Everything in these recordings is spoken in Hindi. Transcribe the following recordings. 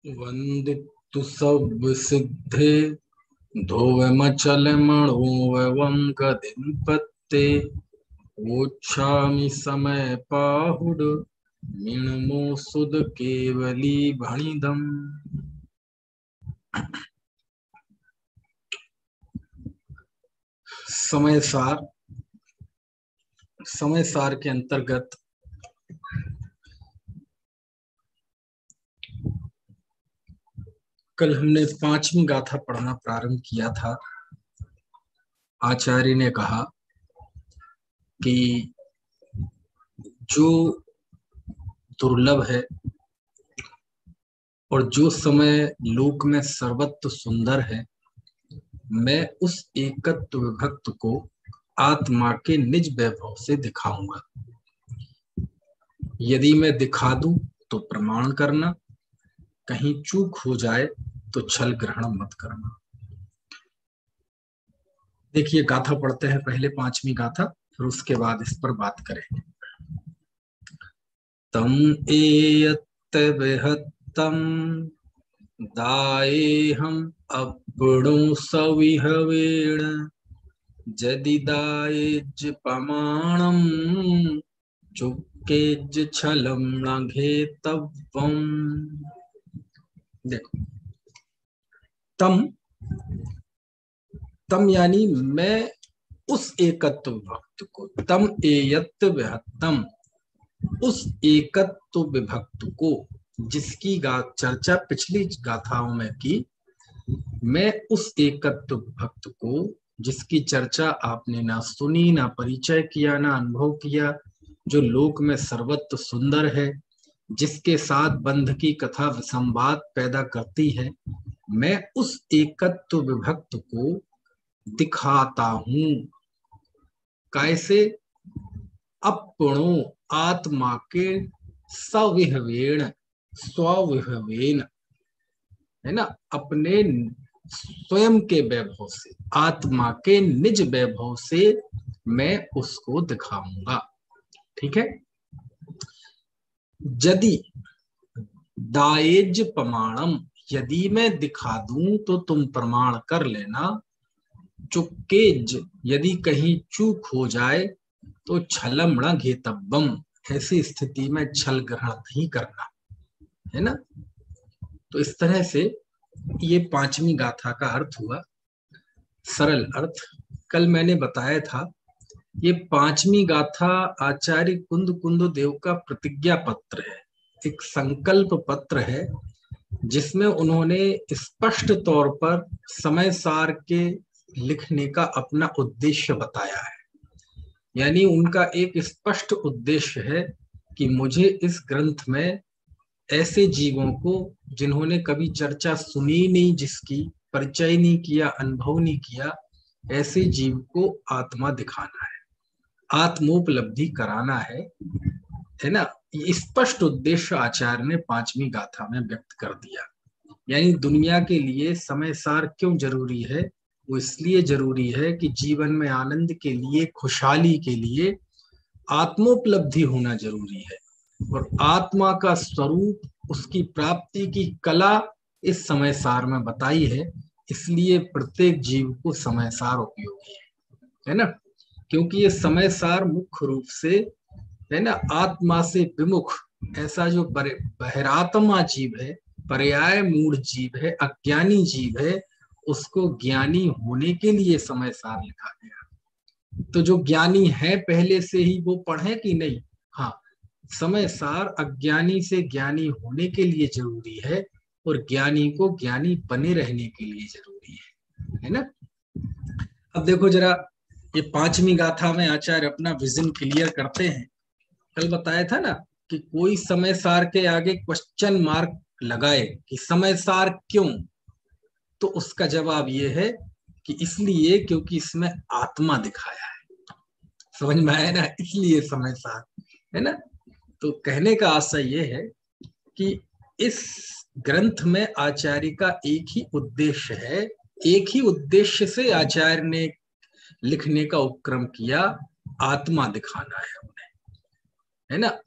वंदितु सब सिद्धे धोवमचल मणोवं गदिपत्ते वोच्छामि समय पाहुड मिणमो सुद केवली भणिदम। समय सार के अंतर्गत कल हमने 5वीं गाथा पढ़ना प्रारंभ किया था। आचार्य ने कहा कि जो दुर्लभ है और जो समय लोक में सर्वत्र सुंदर है, मैं उस एकत्व विभक्त को आत्मा के निज वैभव से दिखाऊंगा। यदि मैं दिखा दूं तो प्रमाण करना, कहीं चूक हो जाए तो छल ग्रहण मत करना। देखिए गाथा पढ़ते हैं, पहले 5वीं गाथा, फिर उसके बाद इस पर बात करेंगे। तम एयत्त विहत्तम दायेहम अप्रणो सविहवेण जदि दायेज प्रमाणम चुक्केज छलम लंघेतव्यम। देखो, तम यानी मैं उस एकत्व विभक्त को, तम एयत्त विहत्तम, उस एकत्व विभक्त को जिसकी चर्चा पिछली गाथाओं में की, मैं उस एकत्व विभक्त को जिसकी चर्चा आपने ना सुनी, ना परिचय किया, ना अनुभव किया, जो लोक में सर्वत्र सुंदर है, जिसके साथ बंध की कथा संवाद पैदा करती है, मैं उस एकत्व विभक्त को दिखाता हूं। कैसे? अपनो, आत्मा के सविहवेण, स्वविहवेन, है ना, अपने स्वयं के वैभव से, आत्मा के निज वैभव से मैं उसको दिखाऊंगा। ठीक है। यदि दायेज प्रमाणम, यदि मैं दिखा दूं तो तुम प्रमाण कर लेना। चुक्केज, यदि कहीं चूक हो जाए तो छलम न घेतव्यम, ऐसी स्थिति में छल ग्रहण नहीं करना, है ना। तो इस तरह से ये 5वीं गाथा का अर्थ हुआ, सरल अर्थ। कल मैंने बताया था ये 5वीं गाथा आचार्य कुंद देव का प्रतिज्ञा पत्र है, एक संकल्प पत्र है, जिसमें उन्होंने स्पष्ट तौर पर समय सार के लिखने का अपना उद्देश्य बताया है। यानी उनका एक स्पष्ट उद्देश्य है कि मुझे इस ग्रंथ में ऐसे जीवों को जिन्होंने कभी चर्चा सुनी नहीं, जिसकी परिचय नहीं किया, अनुभव नहीं किया, ऐसे जीव को आत्मा दिखाना है, आत्मोपलब्धि कराना है ना। ये स्पष्ट उद्देश्य आचार्य ने 5वीं गाथा में व्यक्त कर दिया। यानी दुनिया के लिए समय सार क्यों जरूरी है? वो इसलिए जरूरी है कि जीवन में आनंद के लिए, खुशहाली के लिए आत्मोपलब्धि होना जरूरी है, और आत्मा का स्वरूप, उसकी प्राप्ति की कला इस समय सार में बताई है। इसलिए प्रत्येक जीव को समय सार उपयोगी है ना, क्योंकि ये समय सार मुख्य रूप से, है ना, आत्मा से विमुख, ऐसा जो बहिरात्मा जीव है, पर्याय मूढ़ जीव है, अज्ञानी जीव है, उसको ज्ञानी होने के लिए समय सार लिखा गया। तो जो ज्ञानी है पहले से ही, वो पढ़े कि नहीं? हाँ, समय सार अज्ञानी से ज्ञानी होने के लिए जरूरी है, और ज्ञानी को ज्ञानी बने रहने के लिए जरूरी है ना। अब देखो जरा, ये 5वीं गाथा में आचार्य अपना विजन क्लियर करते हैं। कल बताया था ना कि कोई समय सार के आगे क्वेश्चन मार्क लगाए कि समय सार क्यों, तो उसका जवाब ये है कि इसलिए क्योंकि इसमें आत्मा दिखाया है। समझ में आया ना, इसलिए समय सार, है ना। तो कहने का आशय ये है कि इस ग्रंथ में आचार्य का एक ही उद्देश्य है, एक ही उद्देश्य से आचार्य ने लिखने का उपक्रम किया, आत्मा दिखाना है उन्हें, है ना।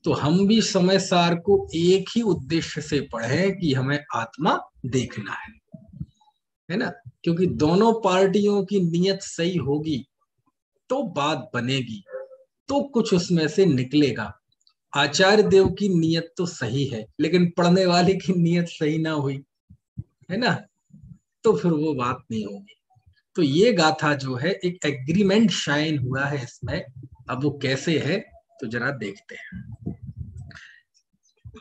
तो हम भी समय सार को एक ही उद्देश्य से पढ़ें कि हमें आत्मा देखना है ना। क्योंकि दोनों पार्टियों की नीयत सही होगी तो बात बनेगी, तो कुछ उसमें से निकलेगा। आचार्य देव की नीयत तो सही है, लेकिन पढ़ने वाले की नीयत सही ना हुई, है ना, तो फिर वो बात नहीं होगी। तो ये गाथा जो है, एक एग्रीमेंट शाइन हुआ है इसमें। अब वो कैसे है तो जरा देखते हैं।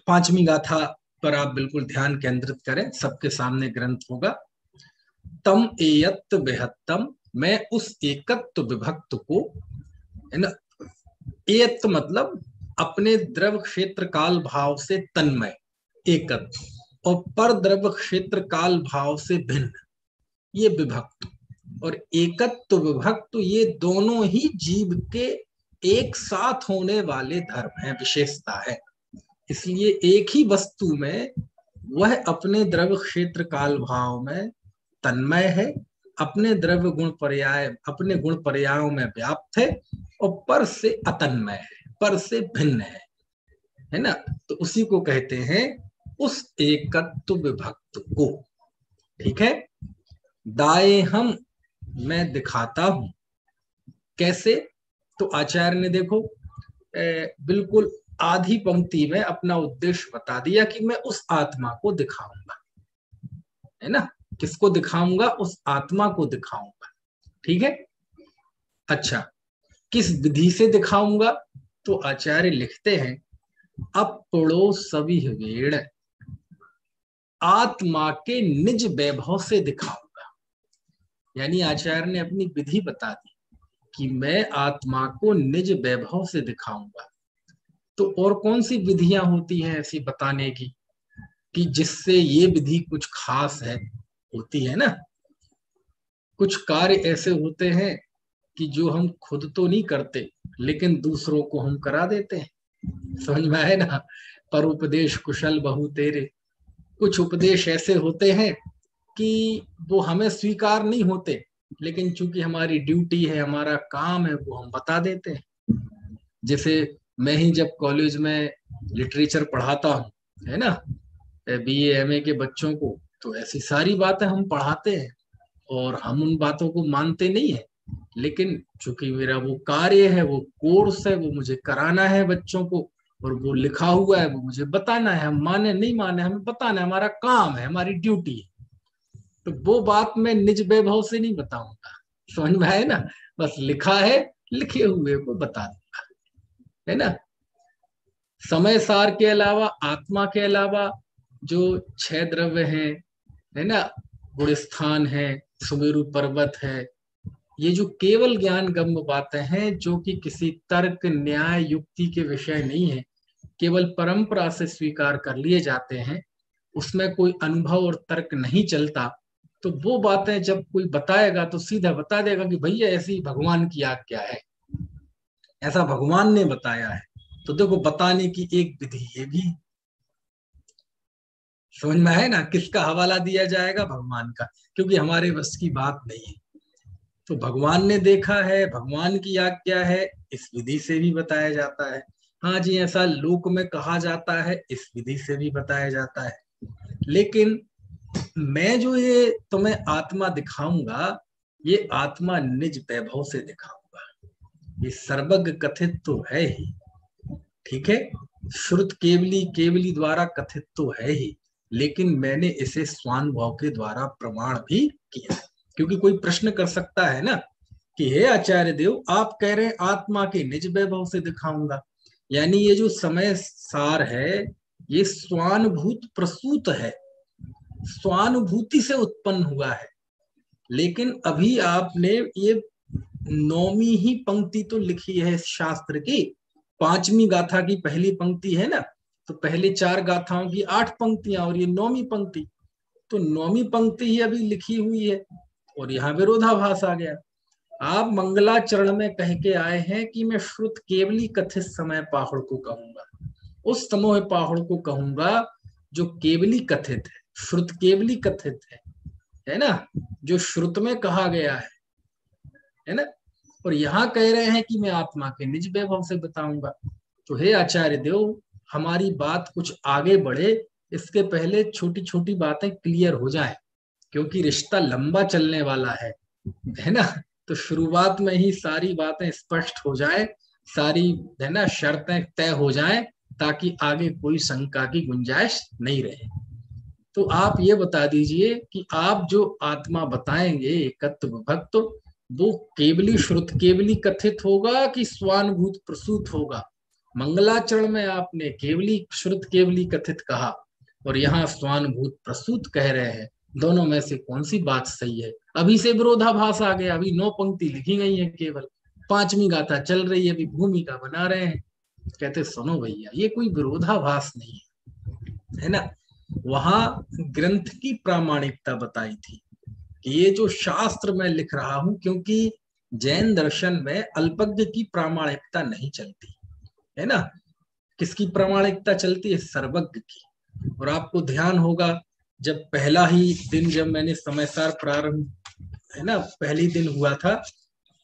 पांचवी गाथा पर आप बिल्कुल ध्यान केंद्रित करें, सबके सामने ग्रंथ होगा। तम एयत्त बेहत्तम, मैं उस एकत्व विभक्त को, है ना, एयत्त मतलब अपने द्रव क्षेत्र काल भाव से तन्मय एकत्व, और पर द्रव क्षेत्र काल भाव से भिन्न ये विभक्त, और एकत्व विभक्त ये दोनों ही जीव के एक साथ होने वाले धर्म है, विशेषता है। इसलिए एक ही वस्तु में वह अपने द्रव्य क्षेत्र काल भाव में तन्मय है, अपने द्रव्य गुण पर्याय, अपने गुण पर्यायों में व्याप्त है, और पर से अतन्मय है, पर से भिन्न है ना। तो उसी को कहते हैं उस एकत्व विभक्त को। ठीक है। दाए हम, मैं दिखाता हूं। कैसे? तो आचार्य ने देखो बिल्कुल आधी पंक्ति में अपना उद्देश्य बता दिया कि मैं उस आत्मा को दिखाऊंगा, है ना। किसको दिखाऊंगा? उस आत्मा को दिखाऊंगा। ठीक है। अच्छा, किस विधि से दिखाऊंगा? तो आचार्य लिखते हैं अपड़ो सभी वेड़, आत्मा के निज वैभव से दिखाऊंगा। यानी आचार्य ने अपनी विधि बता दी कि मैं आत्मा को निज वैभव से दिखाऊंगा। तो और कौन सी विधियां होती हैं ऐसी बताने की कि जिससे ये विधि कुछ खास है? होती है ना, कुछ कार्य ऐसे होते हैं कि जो हम खुद तो नहीं करते, लेकिन दूसरों को हम करा देते हैं। समझ में आए ना? पर उपदेश कुशल बहु तेरे। कुछ उपदेश ऐसे होते हैं कि वो हमें स्वीकार नहीं होते, लेकिन चूंकि हमारी ड्यूटी है, हमारा काम है, वो हम बता देते हैं। जैसे मैं ही जब कॉलेज में लिटरेचर पढ़ाता हूँ, है ना, बीए एमए के बच्चों को, तो ऐसी सारी बातें हम पढ़ाते हैं और हम उन बातों को मानते नहीं है, लेकिन चूंकि मेरा वो कार्य है, वो कोर्स है, वो मुझे कराना है बच्चों को, और वो लिखा हुआ है, वो मुझे बताना है। हम माने नहीं माने, हमें बताना है, हमारा काम है, हमारी ड्यूटी है। तो वो बात मैं निज वैभव से नहीं बताऊंगा। समझ में आए ना? बस लिखा है, लिखे हुए को बता दूंगा, है ना। समय सार के अलावा, आत्मा के अलावा जो छह द्रव्य हैं, है ना, गुण स्थान है, सुमेरु पर्वत है, ये जो केवल ज्ञान गम्य बातें हैं, जो कि किसी तर्क न्याय युक्ति के विषय नहीं है, केवल परंपरा से स्वीकार कर लिए जाते हैं, उसमें कोई अनुभव और तर्क नहीं चलता, तो वो बातें जब कोई बताएगा तो सीधा बता देगा कि भैया ऐसी भगवान की आज्ञा है, ऐसा भगवान ने बताया है। तो देखो, बताने की एक विधि ये भी समझ में है ना। किसका हवाला दिया जाएगा? भगवान का, क्योंकि हमारे बस की बात नहीं है। तो भगवान ने देखा है, भगवान की आज्ञा है, इस विधि से भी बताया जाता है। हाँ जी, ऐसा लोक में कहा जाता है, इस विधि से भी बताया जाता है। लेकिन मैं जो ये तुम्हें आत्मा दिखाऊंगा, ये आत्मा निज वैभव से दिखाऊंगा। ये सर्वज्ञ कथित तो है ही, ठीक है, श्रुत केवली केवली द्वारा कथित तो है ही, लेकिन मैंने इसे स्वानुभव के द्वारा प्रमाण भी किया। क्योंकि कोई प्रश्न कर सकता है ना कि हे आचार्य देव, आप कह रहे हैं आत्मा के निज वैभव से दिखाऊंगा, यानी ये जो समय सार है, ये स्वानुभूत प्रसूत है, स्वानुभूति से उत्पन्न हुआ है। लेकिन अभी आपने ये 9वीं ही पंक्ति तो लिखी है इस शास्त्र की, 5वीं गाथा की पहली पंक्ति है ना, तो पहले 4 गाथाओं की 8 पंक्तियां और ये 9वीं पंक्ति, तो 9वीं पंक्ति ही अभी लिखी हुई है, और यहाँ विरोधाभास आ गया। आप मंगलाचरण में कह के आए हैं कि मैं श्रुत केवली कथित समय पाहुड़ को कहूंगा, उस समूह पाहुड़ को कहूंगा जो केवली कथित है, श्रुत केवली कथित है ना, जो श्रुत में कहा गया है ना। और यहाँ कह रहे हैं कि मैं आत्मा के निज वैभव से बताऊंगा। तो हे आचार्य देव, हमारी बात कुछ आगे बढ़े इसके पहले छोटी छोटी बातें क्लियर हो जाए, क्योंकि रिश्ता लंबा चलने वाला है ना। तो शुरुआत में ही सारी बातें स्पष्ट हो जाए, सारी है ना शर्तें तय हो जाए, ताकि आगे कोई शंका की गुंजाइश नहीं रहे। तो आप ये बता दीजिए कि आप जो आत्मा बताएंगे एकत्व विभक्त, वो केवली श्रुत केवली कथित होगा कि स्वानुभूत प्रसूत होगा? मंगलाचरण में आपने केवली श्रुत केवली कथित कहा और यहाँ स्वानुभूत प्रसूत कह रहे हैं, दोनों में से कौन सी बात सही है? अभी से विरोधाभास आ गया, अभी 9 पंक्ति लिखी गई है, केवल 5वीं गाथा चल रही है, अभी भूमिका बना रहे हैं। कहते सुनो भैया, ये कोई विरोधाभास नहीं है ना। वहां ग्रंथ की प्रामाणिकता बताई थी कि ये जो शास्त्र मैं लिख रहा हूं, क्योंकि जैन दर्शन में अल्पज्ञ की प्रामाणिकता नहीं चलती है ना। किसकी प्रामाणिकता चलती है? सर्वज्ञ की। और आपको ध्यान होगा, जब पहला ही दिन जब मैंने समयसार प्रारंभ है ना पहली दिन हुआ था,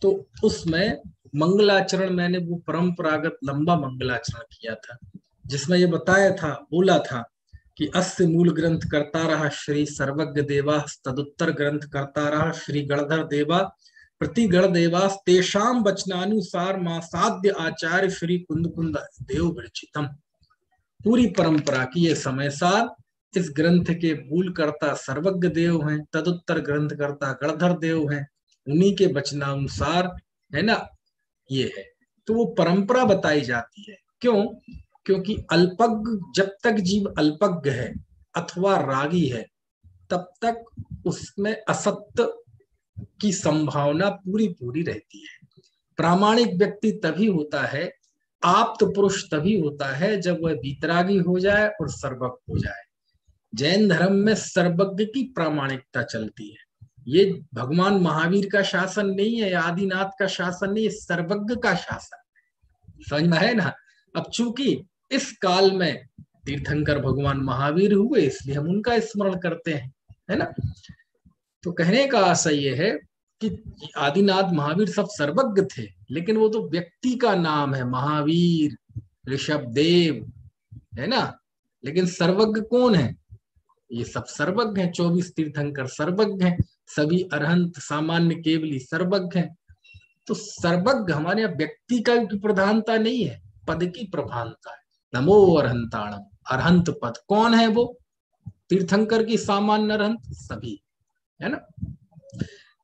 तो उसमें मंगलाचरण मैंने वो परंपरागत लंबा मंगलाचरण किया था, जिसमें ये बताया था, बोला था कि अस्य मूल ग्रंथ करता रहा श्री सर्वज्ञ देवा, तदुत्तर ग्रंथ करता रहा श्री गणधर देवा, प्रति गण देवास तेषाम वचनानुसार मासाद्य आचार्य श्री कुंद कुंद देव विरचितम। पूरी परंपरा की ये समयसार इस ग्रंथ के मूल कर्ता सर्वज्ञ देव हैं, तदुत्तर ग्रंथ करता गणधर देव हैं, उन्हीं के वचनानुसार है ना ये है। तो वो परंपरा बताई जाती है। क्यों? क्योंकि अल्पज्ञ, जब तक जीव अल्पज्ञ है अथवा रागी है, तब तक उसमें असत्य की संभावना पूरी पूरी रहती है। प्रामाणिक व्यक्ति तभी होता है, आप्त पुरुष तभी होता है, जब वह वीतरागी हो जाए और सर्वज्ञ हो जाए। जैन धर्म में सर्वज्ञ की प्रामाणिकता चलती है। ये भगवान महावीर का शासन नहीं है, आदिनाथ का शासन नहीं है, सर्वज्ञ का शासन। समझ में है ना। अब चूंकि इस काल में तीर्थंकर भगवान महावीर हुए, इसलिए हम उनका स्मरण करते हैं, है ना। तो कहने का आशय ये है कि आदिनाथ महावीर सब सर्वज्ञ थे, लेकिन वो तो व्यक्ति का नाम है, महावीर, ऋषभदेव, है ना। लेकिन सर्वज्ञ कौन है? ये सब सर्वज्ञ हैं। 24 तीर्थंकर सर्वज्ञ हैं, सभी अरहंत सामान्य केवली सर्वज्ञ हैं। तो सर्वज्ञ हमारे यहाँ व्यक्ति का की प्रधानता नहीं है, पद की प्रधानता है। नमो अरहंताणम, अरहंत पद कौन है? वो तीर्थंकर की सामान्य अरहंत सभी, है ना।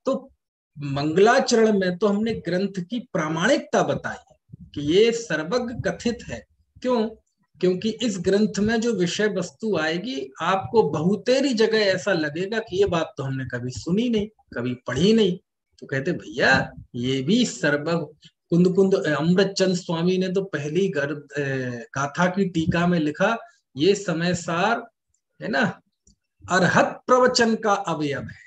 तो मंगलाचरण में तो हमने ग्रंथ की प्रामाणिकता बताई कि ये सर्वज्ञ कथित है। क्यों? क्योंकि इस ग्रंथ में जो विषय वस्तु आएगी, आपको बहुतेरी जगह ऐसा लगेगा कि ये बात तो हमने कभी सुनी नहीं, कभी पढ़ी नहीं। तो कहते भैया ये भी सर्वज्ञ। कुंद कुंद अमृतचंद स्वामी ने तो पहली गाथा की टीका में लिखा, ये समय सार है ना अरहत प्रवचन का अवयव है।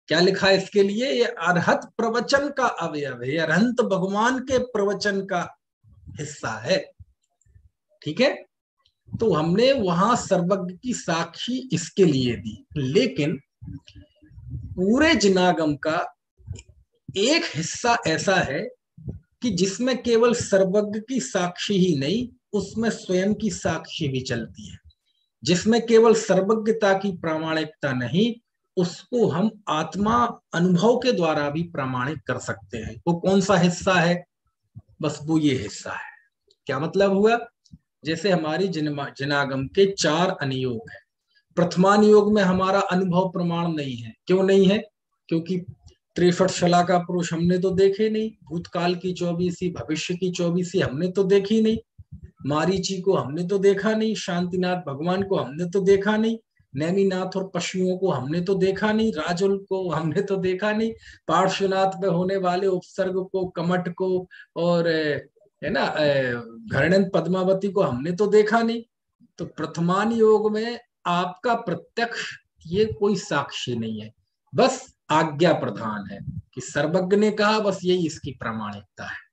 क्या लिखा है इसके लिए? ये अरहत प्रवचन का अवयव है, अरहंत भगवान के प्रवचन का हिस्सा है। ठीक है। तो हमने वहां सर्वज्ञ की साक्षी इसके लिए दी, लेकिन पूरे जिनागम का एक हिस्सा ऐसा है कि जिसमें केवल सर्वज्ञ की साक्षी ही नहीं, उसमें स्वयं की साक्षी भी चलती है। जिसमें केवल सर्वज्ञता की प्रामाणिकता नहीं, उसको हम आत्मा अनुभव के द्वारा भी प्रमाणित कर सकते हैं। वो कौन सा हिस्सा है? बस वो ये हिस्सा है। क्या मतलब हुआ? जैसे हमारी जिनागम के 4 अनुयोग है। प्रथमानुयोग में हमारा अनुभव प्रमाण नहीं है। क्यों नहीं है? क्योंकि 63 शला का पुरुष हमने तो देखे नहीं, भूतकाल की 24, भविष्य की 24 हमने तो देखी नहीं, मारीची को हमने तो देखा नहीं, शांतिनाथ भगवान को हमने तो देखा नहीं, नैमीनाथ और पशुओं को हमने तो देखा नहीं, राजुल को हमने तो देखा नहीं, पार्श्वनाथ में होने वाले उपसर्ग को, कमट को और है ना घरणन पद्मावती को हमने तो देखा नहीं। तो प्रथमान योग में आपका प्रत्यक्ष ये कोई साक्षी नहीं है, बस आज्ञा प्रधान है कि सर्वज्ञ ने कहा, बस यही इसकी प्रामाणिकता है।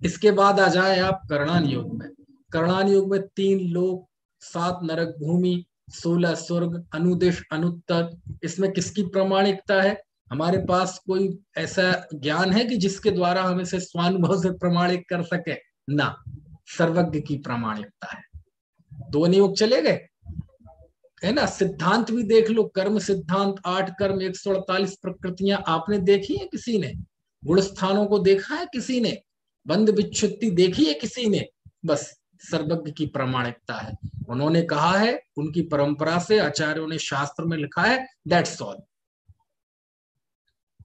इसके बाद आ जाए आप कर्णान योग में। कर्णान योग में 3 लोक, 7 नरक भूमि, 16 स्वर्ग, अनुदेश अनुत्तर। इसमें किसकी प्रामाणिकता है? हमारे पास कोई ऐसा ज्ञान है कि जिसके द्वारा हम इसे स्वानुभव से प्रमाणित कर सके ना, सर्वज्ञ की प्रामाणिकता है। दो नियोग चले गए, है ना। सिद्धांत भी देख लो, कर्म सिद्धांत, 8 कर्म, 148 प्रकृतियां आपने देखी है किसी ने? गुण स्थानों को देखा है किसी ने? बंध विच्छुत्ति देखी है किसी ने? बस सर्वज्ञ की प्रामाणिकता है। उन्होंने कहा है, उनकी परंपरा से आचार्यों ने शास्त्र में लिखा है, दैट्स ऑल।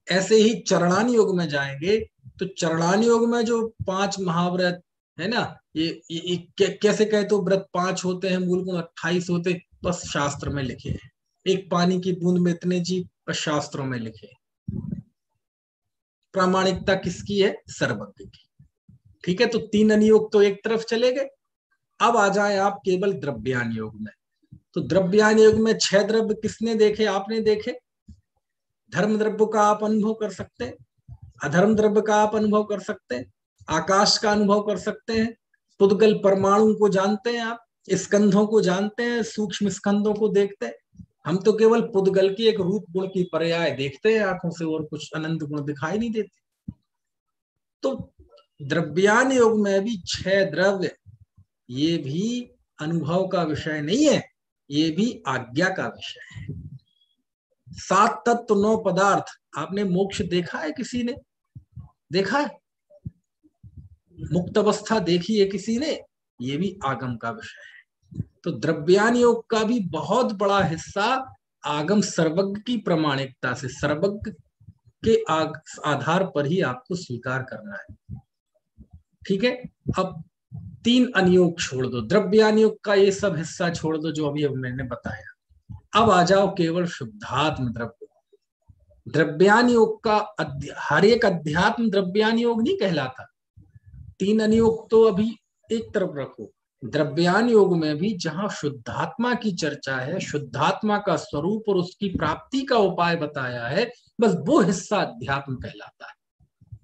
ऐसे ही चरणान योग में जाएंगे तो चरणान योग में जो 5 महाव्रत है ना, ये कैसे कहे तो व्रत 5 होते हैं, मूल गुण 28 होते, बस शास्त्र में लिखे हैं। एक पानी की बूंद में इतने जीव, बस शास्त्रों में लिखे। प्रामाणिकता किसकी है? सर्वज्ञ की। ठीक है, तो 3 अनुयोग तो एक तरफ चले गए। अब आ जाए आप केवल द्रव्यान योग में। तो द्रव्यान योग में 6 द्रव्य किसने देखे? आपने देखे। धर्म द्रव्य का आप अनुभव कर सकते हैं, अधर्म द्रव्य का आप अनुभव कर सकते हैं, आकाश का अनुभव कर सकते हैं, पुद्गल परमाणु को जानते हैं आप, स्कंधों को जानते हैं, सूक्ष्म स्कंधों को देखते हैं। हम तो केवल पुद्गल की एक रूप गुण की पर्याय देखते हैं आंखों से, और कुछ अनंत गुण दिखाई नहीं देते। तो द्रव्यान योग में भी 6 द्रव्य, ये भी अनुभव का विषय नहीं है, ये भी आज्ञा का विषय है। 7 तत्व 9 पदार्थ, आपने मोक्ष देखा है किसी ने? देखा है? मुक्त अवस्था देखी है किसी ने? ये भी आगम का विषय है। तो द्रव्यान योग का भी बहुत बड़ा हिस्सा आगम सर्वज्ञ की प्रामाणिकता से, सर्वज्ञ के आधार पर ही आपको स्वीकार करना है। ठीक है, अब 3 अनुयोग छोड़ दो, द्रव्यान योग का ये सब हिस्सा छोड़ दो जो अभी मैंने बताया। अब आ जाओ केवल शुद्धात्म द्रव्य। द्रव्यान योग का हर एक अध्यात्म द्रव्यान योग नहीं कहलाता। 3 अनुयोग तो अभी एक तरफ रखो, द्रव्यान योग में भी जहां शुद्धात्मा की चर्चा है, शुद्धात्मा का स्वरूप और उसकी प्राप्ति का उपाय बताया है, बस वो हिस्सा अध्यात्म कहलाता है।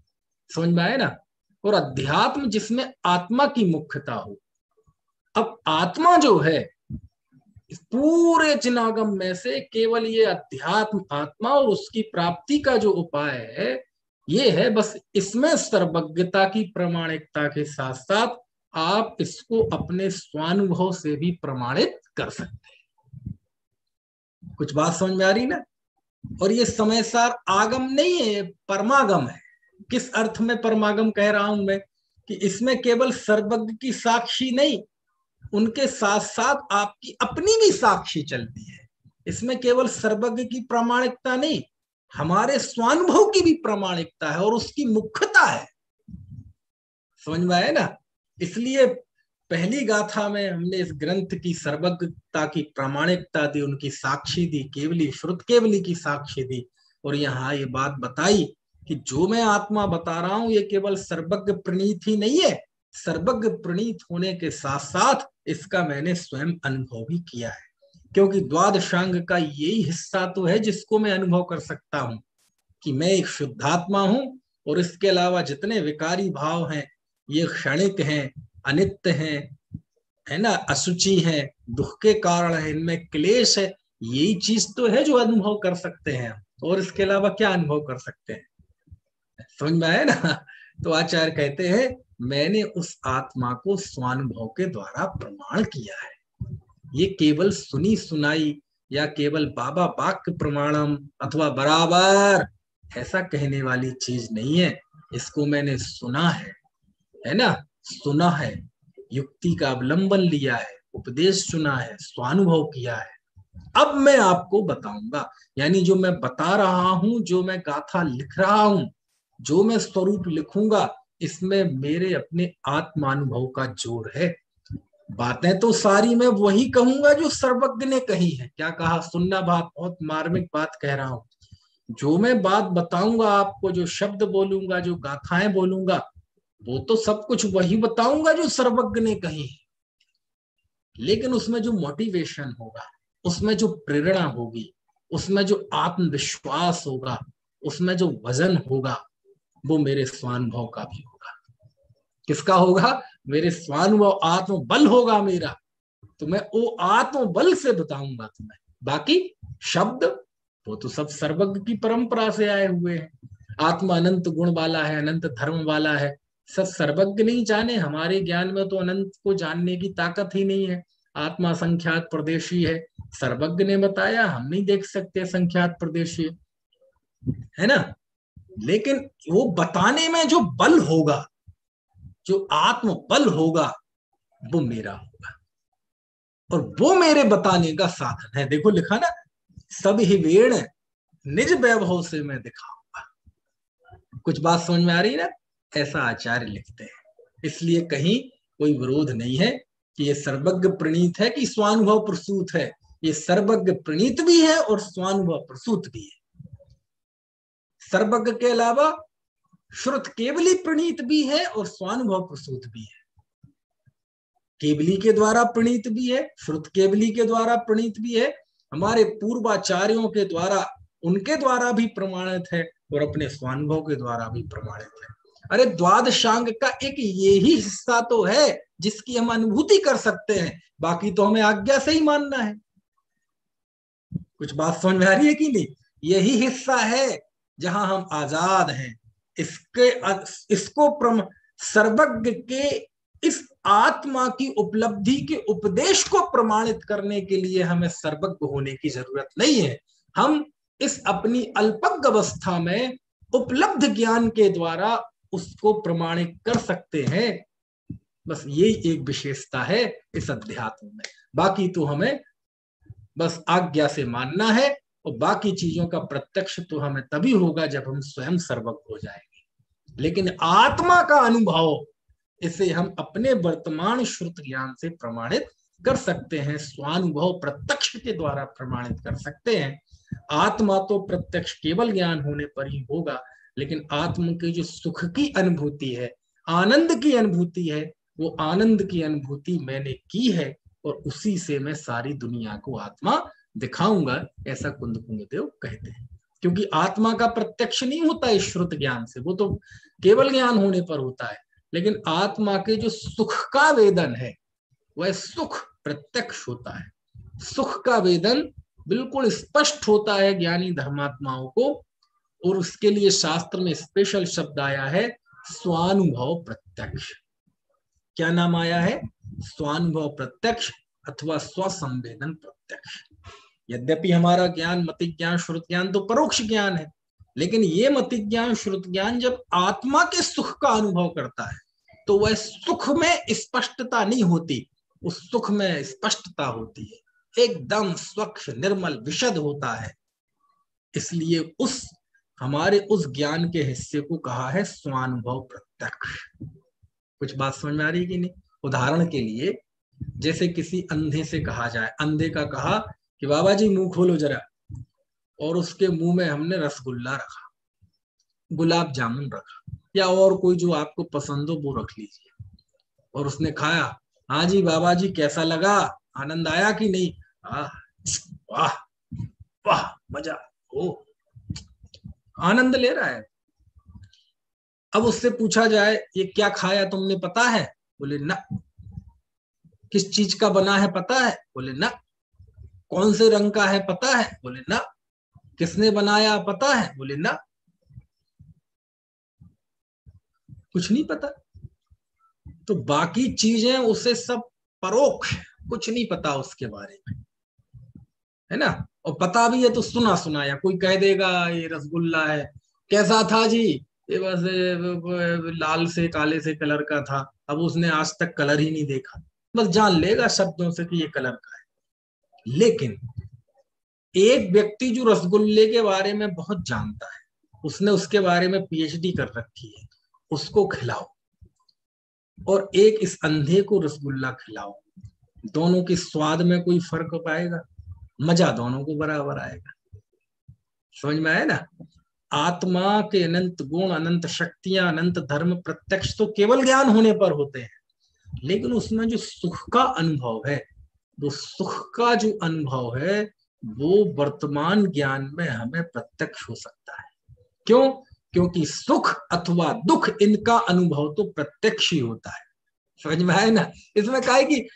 समझ में आए ना? और अध्यात्म जिसमें आत्मा की मुख्यता हो। अब आत्मा जो है, इस पूरे चिनागम में से केवल ये अध्यात्म आत्मा और उसकी प्राप्ति का जो उपाय है, ये है। बस इसमें सर्वज्ञता की प्रामाणिकता के साथ साथ आप इसको अपने स्वानुभव से भी प्रमाणित कर सकते हैं। कुछ बात समझ में आ रही ना? और ये समय सार आगम नहीं है, ये परमागम है। किस अर्थ में परमागम कह रहा हूं मैं? कि इसमें केवल सर्वज्ञ की साक्षी नहीं, उनके साथ साथ आपकी अपनी भी साक्षी चलती है। इसमें केवल सर्वज्ञ की प्रामाणिकता नहीं, हमारे स्वानुभव की भी प्रामाणिकता है और उसकी मुख्यता है। समझ में आया ना? इसलिए पहली गाथा में हमने इस ग्रंथ की सर्वज्ञता की प्रामाणिकता दी, उनकी साक्षी दी, केवली श्रुत केवली की साक्षी दी। और यहाँ ये बात बताई कि जो मैं आत्मा बता रहा हूं ये केवल सर्वज्ञ प्रणीत ही नहीं है, सर्वज्ञ प्रणीत होने के साथ साथ इसका मैंने स्वयं अनुभव भी किया है। क्योंकि द्वादशांग का यही हिस्सा तो है जिसको मैं अनुभव कर सकता हूं कि मैं एक शुद्धात्मा हूं, और इसके अलावा जितने विकारी भाव हैं ये क्षणिक हैं, अनित्य हैं, है ना, असुचि है, दुख के कारण है, इनमें क्लेश है। यही चीज तो है जो अनुभव कर सकते हैं, और इसके अलावा क्या अनुभव कर सकते हैं? समझ में आया ना? तो आचार्य कहते हैं मैंने उस आत्मा को स्वानुभव के द्वारा प्रमाण किया है। ये केवल सुनी सुनाई या केवल बाबा वाक्य प्रमाणम अथवा बराबर ऐसा कहने वाली चीज नहीं है। इसको मैंने सुना है ना, सुना है, युक्ति का अवलंबन लिया है, उपदेश सुना है, स्वानुभव किया है। अब मैं आपको बताऊंगा, यानी जो मैं बता रहा हूं, जो मैं गाथा लिख रहा हूं, जो मैं स्वरूप लिखूंगा, इसमें मेरे अपने आत्मानुभव का जोर है। बातें तो सारी मैं वही कहूंगा जो सर्वज्ञ ने कही है। क्या कहा? सुनना, बात बहुत मार्मिक बात कह रहा हूं। जो मैं बात बताऊंगा आपको, जो शब्द बोलूंगा, जो गाथाएं बोलूंगा, वो तो सब कुछ वही बताऊंगा जो सर्वज्ञ ने कही है। लेकिन उसमें जो मोटिवेशन होगा, उसमें जो प्रेरणा होगी, उसमें जो आत्मविश्वास होगा, उसमें जो वजन होगा, वो मेरे स्वानुभव का भी होगा। किसका होगा? मेरे स्वानुभव, आत्मबल होगा मेरा। तो मैं वो आत्मबल से बताऊंगा तुम्हें। बाकी शब्द वो तो सब सर्वज्ञ की परंपरा से आए हुए हैं। आत्मा अनंत गुण वाला है, अनंत धर्म वाला है, सब सर्वज्ञ नहीं जाने। हमारे ज्ञान में तो अनंत को जानने की ताकत ही नहीं है। आत्मा संख्यात प्रदेशी है, सर्वज्ञ ने बताया, हम नहीं देख सकते संख्यात प्रदेशी, है ना। लेकिन वो बताने में जो बल होगा, जो आत्म बल होगा, वो मेरा होगा, और वो मेरे बताने का साधन है। देखो लिखा ना, सब ही वेण निज वैभव से मैं दिखाऊंगा। कुछ बात समझ में आ रही है ना, ऐसा आचार्य लिखते हैं। इसलिए कहीं कोई विरोध नहीं है कि ये सर्वज्ञ प्रणीत है कि स्वानुभव प्रसूत है। ये सर्वज्ञ प्रणीत भी है और स्वानुभव प्रसूत भी है। सर्वज्ञ के अलावा श्रुत केवली प्रणीत भी है और स्वानुभव प्रसूत भी है। केवली के द्वारा प्रणीत भी है, श्रुत केवली के द्वारा प्रणीत भी है, हमारे पूर्वाचार्यों के द्वारा, उनके द्वारा भी प्रमाणित है, और अपने स्वानुभव के द्वारा भी प्रमाणित है। अरे द्वादशांग का एक यही हिस्सा तो है जिसकी हम अनुभूति कर सकते हैं, बाकी तो हमें आज्ञा से ही मानना है। कुछ बात समझ में आ रही है कि नहीं? यही हिस्सा है जहां हम आजाद हैं। इसको सर्वज्ञ के इस आत्मा की उपलब्धि के उपदेश को प्रमाणित करने के लिए हमें सर्वज्ञ होने की जरूरत नहीं है। हम इस अपनी अल्पज्ञ अवस्था में उपलब्ध ज्ञान के द्वारा उसको प्रमाणित कर सकते हैं। बस यही एक विशेषता है इस अध्यात्म में। बाकी तो हमें बस आज्ञा से मानना है, और बाकी चीजों का प्रत्यक्ष तो हमें तभी होगा जब हम स्वयं सर्वज्ञ हो जाएंगे। लेकिन आत्मा का अनुभव, इसे हम अपने वर्तमान श्रुत ज्ञान से प्रमाणित कर सकते हैं, स्वानुभव प्रत्यक्ष के द्वारा प्रमाणित कर सकते हैं। आत्मा तो प्रत्यक्ष केवल ज्ञान होने पर ही होगा, लेकिन आत्मा की जो सुख की अनुभूति है, आनंद की अनुभूति है, वो आनंद की अनुभूति मैंने की है, और उसी से मैं सारी दुनिया को आत्मा दिखाऊंगा, ऐसा कुंद देव कहते हैं। क्योंकि आत्मा का प्रत्यक्ष नहीं होता है श्रुत ज्ञान से, वो तो केवल ज्ञान होने पर होता है। लेकिन आत्मा के जो सुख का वेदन है, वह सुख प्रत्यक्ष होता है। सुख का वेदन बिल्कुल स्पष्ट होता है ज्ञानी धर्मात्माओं को, और उसके लिए शास्त्र में स्पेशल शब्द आया है, स्वानुभव प्रत्यक्ष। क्या नाम आया है? स्वानुभव प्रत्यक्ष अथवा स्वसंवेदन प्रत्यक्ष। यद्यपि हमारा ज्ञान मति ज्ञान श्रुत ज्ञान तो परोक्ष ज्ञान है, लेकिन ये मति ज्ञान श्रुत ज्ञान जब आत्मा के सुख का अनुभव करता है, तो वह सुख में स्पष्टता नहीं होती, उस सुख में स्पष्टता होती है, एकदम स्वच्छ निर्मल विशद होता है। इसलिए उस हमारे उस ज्ञान के हिस्से को कहा है स्वानुभव प्रत्यक्ष। कुछ बात समझ में आ रही है कि नहीं? उदाहरण के लिए, जैसे किसी अंधे से कहा जाए, अंधे का कहा कि बाबा जी मुंह खोलो जरा, और उसके मुंह में हमने रसगुल्ला रखा, गुलाब जामुन रखा, या और कोई जो आपको पसंद हो वो रख लीजिए, और उसने खाया। हाँ जी बाबा जी कैसा लगा, आनंद आया कि नहीं? वाह वाह मजा, ओ आनंद ले रहा है। अब उससे पूछा जाए ये क्या खाया तुमने पता है? बोले ना। किस चीज का बना है पता है? बोले ना। कौन से रंग का है पता है? बोले ना। किसने बनाया पता है? बोले ना। कुछ नहीं पता। तो बाकी चीजें उसे सब परोक्ष, कुछ नहीं पता उसके बारे में, है ना। और पता भी है तो सुना सुनाया, कोई कह देगा ये रसगुल्ला है, कैसा था जी? ये बस लाल से काले से कलर का था। अब उसने आज तक कलर ही नहीं देखा, बस जान लेगा शब्दों से कि ये कलर का है। लेकिन एक व्यक्ति जो रसगुल्ले के बारे में बहुत जानता है, उसने उसके बारे में पीएचडी कर रखी है, उसको खिलाओ, और एक इस अंधे को रसगुल्ला खिलाओ, दोनों के स्वाद में कोई फर्क पाएगा? मजा दोनों को बराबर आएगा। समझ में आया ना? आत्मा के अनंत गुण, अनंत शक्तियां, अनंत धर्म प्रत्यक्ष तो केवल ज्ञान होने पर होते हैं, लेकिन उसमें जो सुख का अनुभव है, वो सुख का जो अनुभव है वो वर्तमान ज्ञान में हमें प्रत्यक्ष हो सकता है। क्यों? क्योंकि सुख अथवा दुख, इनका अनुभव तो प्रत्यक्ष ही होता है। समझ में आए ना? इसमें कहा कि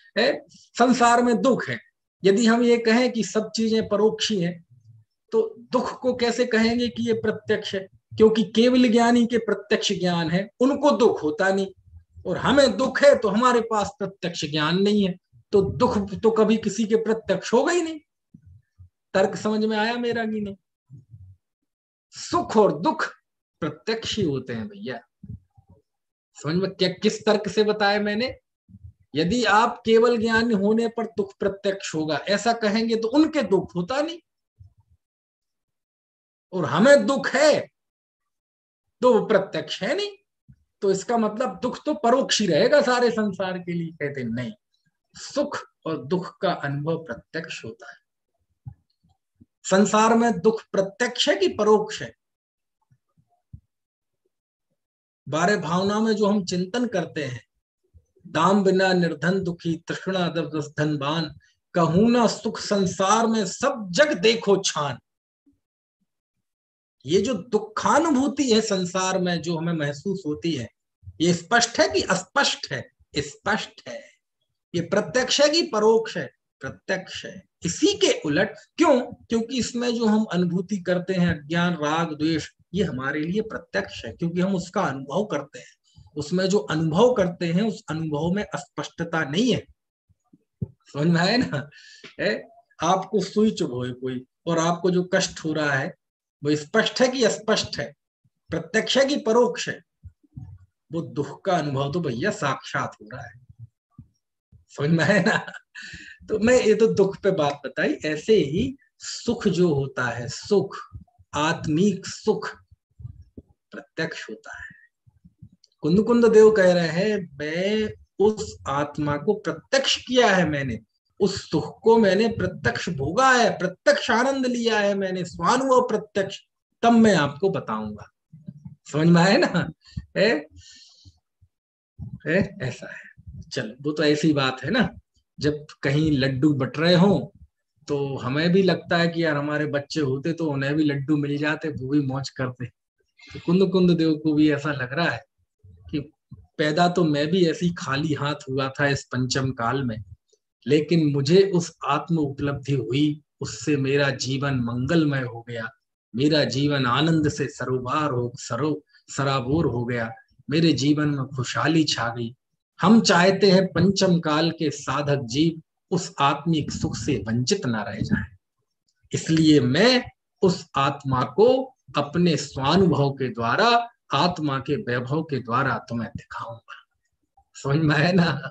संसार में दुख है, यदि हम ये कहें कि सब चीजें परोक्षी हैं, तो दुख को कैसे कहेंगे कि ये प्रत्यक्ष है? क्योंकि केवल ज्ञानी के प्रत्यक्ष ज्ञान है, उनको दुख होता नहीं, और हमें दुख है तो हमारे पास प्रत्यक्ष ज्ञान नहीं है, तो दुख तो कभी किसी के प्रत्यक्ष होगा ही नहीं। तर्क समझ में आया मेरा कि नहीं? सुख और दुख प्रत्यक्ष ही होते हैं भैया। समझ में क्या किस तर्क से बताया मैंने? यदि आप केवल ज्ञानी होने पर दुख प्रत्यक्ष होगा ऐसा कहेंगे तो उनके दुख होता नहीं, और हमें दुख है तो वो प्रत्यक्ष है नहीं, तो इसका मतलब दुख तो परोक्ष ही रहेगा सारे संसार के लिए। कहते नहीं, सुख और दुख का अनुभव प्रत्यक्ष होता है। संसार में दुख प्रत्यक्ष है कि परोक्ष है? 12 भावना में जो हम चिंतन करते हैं, दाम बिना निर्धन दुखी, तृष्णा दस धनवान, कहूं ना सुख संसार में सब जग देखो छान। ये जो दुखानुभूति है संसार में जो हमें महसूस होती है, ये स्पष्ट है कि अस्पष्ट है? स्पष्ट है। ये प्रत्यक्ष है कि परोक्ष है? प्रत्यक्ष है। इसी के उलट क्यों? क्योंकि इसमें जो हम अनुभूति करते हैं, अज्ञान राग द्वेष, ये हमारे लिए प्रत्यक्ष है, क्योंकि हम उसका अनुभव करते हैं। उसमें जो अनुभव करते हैं उस अनुभव में अस्पष्टता नहीं है। समझ में आए ना? आपको सुई चुभोए कोई और आपको जो कष्ट हो रहा है वो स्पष्ट है कि अस्पष्ट है? प्रत्यक्ष है कि परोक्ष है? वो दुख का अनुभव तो भैया साक्षात हो रहा है। समझ में आए ना? तो मैं ये तो दुख पे बात बताई। ऐसे ही सुख जो होता है, सुख आत्मिक सुख प्रत्यक्ष होता है। कुंद कुंद देव कह रहे हैं मैं उस आत्मा को प्रत्यक्ष किया है, मैंने उस सुख को मैंने प्रत्यक्ष भोगा है, प्रत्यक्ष आनंद लिया है मैंने, स्वानुभव प्रत्यक्ष, तब मैं आपको बताऊंगा। समझ में आए ना? ऐसा है। चलो वो तो ऐसी बात है ना, जब कहीं लड्डू बट रहे हो तो हमें भी लगता है कि यार हमारे बच्चे होते तो उन्हें भी लड्डू मिल जाते, वो भी मौज करते। तो कुंद कुंद देव को भी ऐसा लग रहा है कि पैदा तो मैं भी ऐसी खाली हाथ हुआ था इस पंचम काल में, लेकिन मुझे उस आत्म उपलब्धि हुई, उससे मेरा जीवन मंगलमय हो गया, मेरा जीवन आनंद से सराबोर हो गया, मेरे जीवन में खुशहाली छा गई। हम चाहते हैं पंचम काल के साधक जीव उस आत्मिक सुख से वंचित ना रह जाए, इसलिए मैं उस आत्मा को अपने स्वानुभव के द्वारा, आत्मा के वैभव के द्वारा तुम्हें दिखाऊंगा। समझ में आया ना?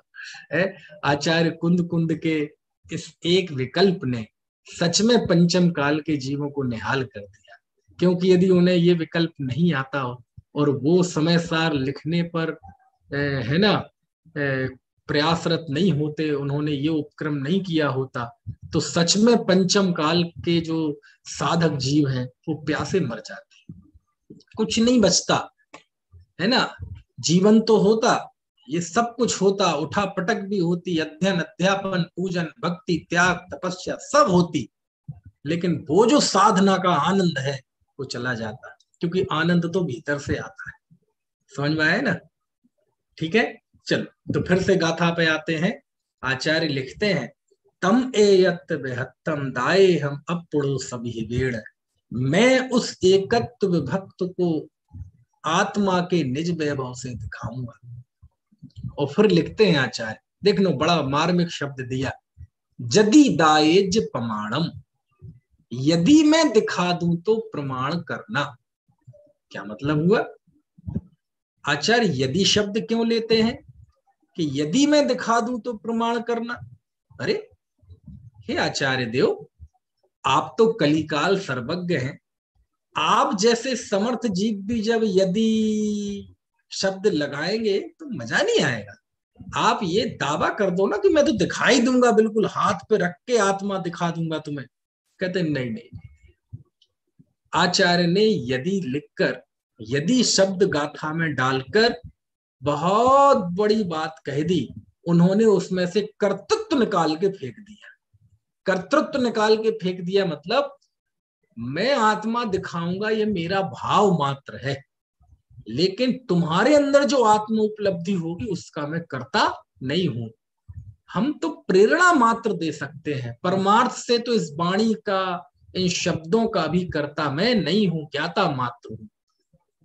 आचार्य कुंद कुंद के इस एक विकल्प ने सच में पंचम काल के जीवों को निहाल कर दिया, क्योंकि यदि उन्हें ये विकल्प नहीं आता हो और वो समय सार लिखने पर है ना प्रयासरत नहीं होते, उन्होंने ये उपक्रम नहीं किया होता, तो सच में पंचम काल के जो साधक जीव हैं वो प्यासे मर जाते, कुछ नहीं बचता, है ना? जीवन तो होता, ये सब कुछ होता, उठा पटक भी होती, अध्ययन अध्यापन पूजन भक्ति त्याग तपस्या सब होती, लेकिन वो जो साधना का आनंद है वो चला जाता, क्योंकि आनंद तो भीतर से आता है। समझ में आया ना? ठीक है, चलो तो फिर से गाथा पे आते हैं। आचार्य लिखते हैं तम एयत बेहत्तम दाए हम अपुड़ो सभी वेड़, मैं उस एकत्व विभक्त को आत्मा के निज वैभव से दिखाऊंगा। और फिर लिखते हैं आचार्य, देख लो बड़ा मार्मिक शब्द दिया, यदि दाएज प्रमाणम, यदि मैं दिखा दूं तो प्रमाण करना। क्या मतलब हुआ? आचार्य यदि शब्द क्यों लेते हैं कि यदि मैं दिखा दूं तो प्रमाण करना? अरे हे आचार्य देव, आप तो कलिकाल सर्वज्ञ हैं, आप जैसे समर्थ जीव भी जब यदि शब्द लगाएंगे तो मजा नहीं आएगा। आप ये दावा कर दो ना कि मैं तो दिखाई दूंगा, बिल्कुल हाथ पे रख के आत्मा दिखा दूंगा तुम्हें। कहते नहीं नहीं, आचार्य ने यदि लिखकर, यदि शब्द गाथा में डालकर बहुत बड़ी बात कह दी, उन्होंने उसमें से कर्तृत्व निकाल के फेंक दिया। कर्तृत्व निकाल के फेंक दिया मतलब मैं आत्मा दिखाऊंगा ये मेरा भाव मात्र है, लेकिन तुम्हारे अंदर जो आत्म उपलब्धि होगी उसका मैं कर्ता नहीं हूं। हम तो प्रेरणा मात्र दे सकते हैं, परमार्थ से तो इस वाणी का इन शब्दों का भी कर्ता मैं नहीं हूं, ज्ञाता मात्र हूं।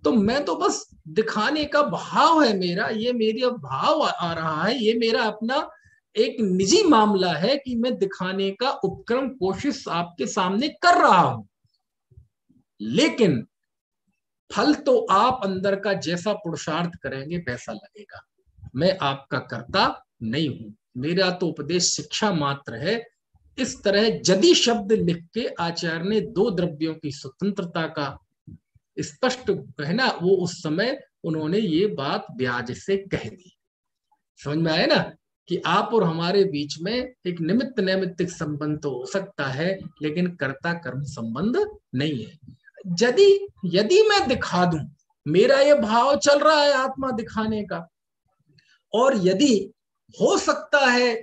तो मैं तो बस दिखाने का भाव है मेरा, ये मेरा भाव आ रहा है, ये मेरा अपना एक निजी मामला है कि मैं दिखाने का उपक्रम कोशिश आपके सामने कर रहा हूं। लेकिन फल तो आप अंदर का जैसा पुरुषार्थ करेंगे वैसा लगेगा। मैं आपका कर्ता नहीं हूं, मेरा तो उपदेश शिक्षा मात्र है। इस तरह यदि शब्द लिख के आचार्य ने दो द्रव्यों की स्वतंत्रता का स्पष्ट है ना, वो उस समय उन्होंने ये बात ब्याज से कह दी। समझ में आया ना कि आप और हमारे बीच में एक निमित्त नैमित्तिक संबंध तो हो सकता है, लेकिन कर्ता कर्म संबंध नहीं है। यदि यदि मैं दिखा दूं, मेरा ये भाव चल रहा है आत्मा दिखाने का, और यदि हो सकता है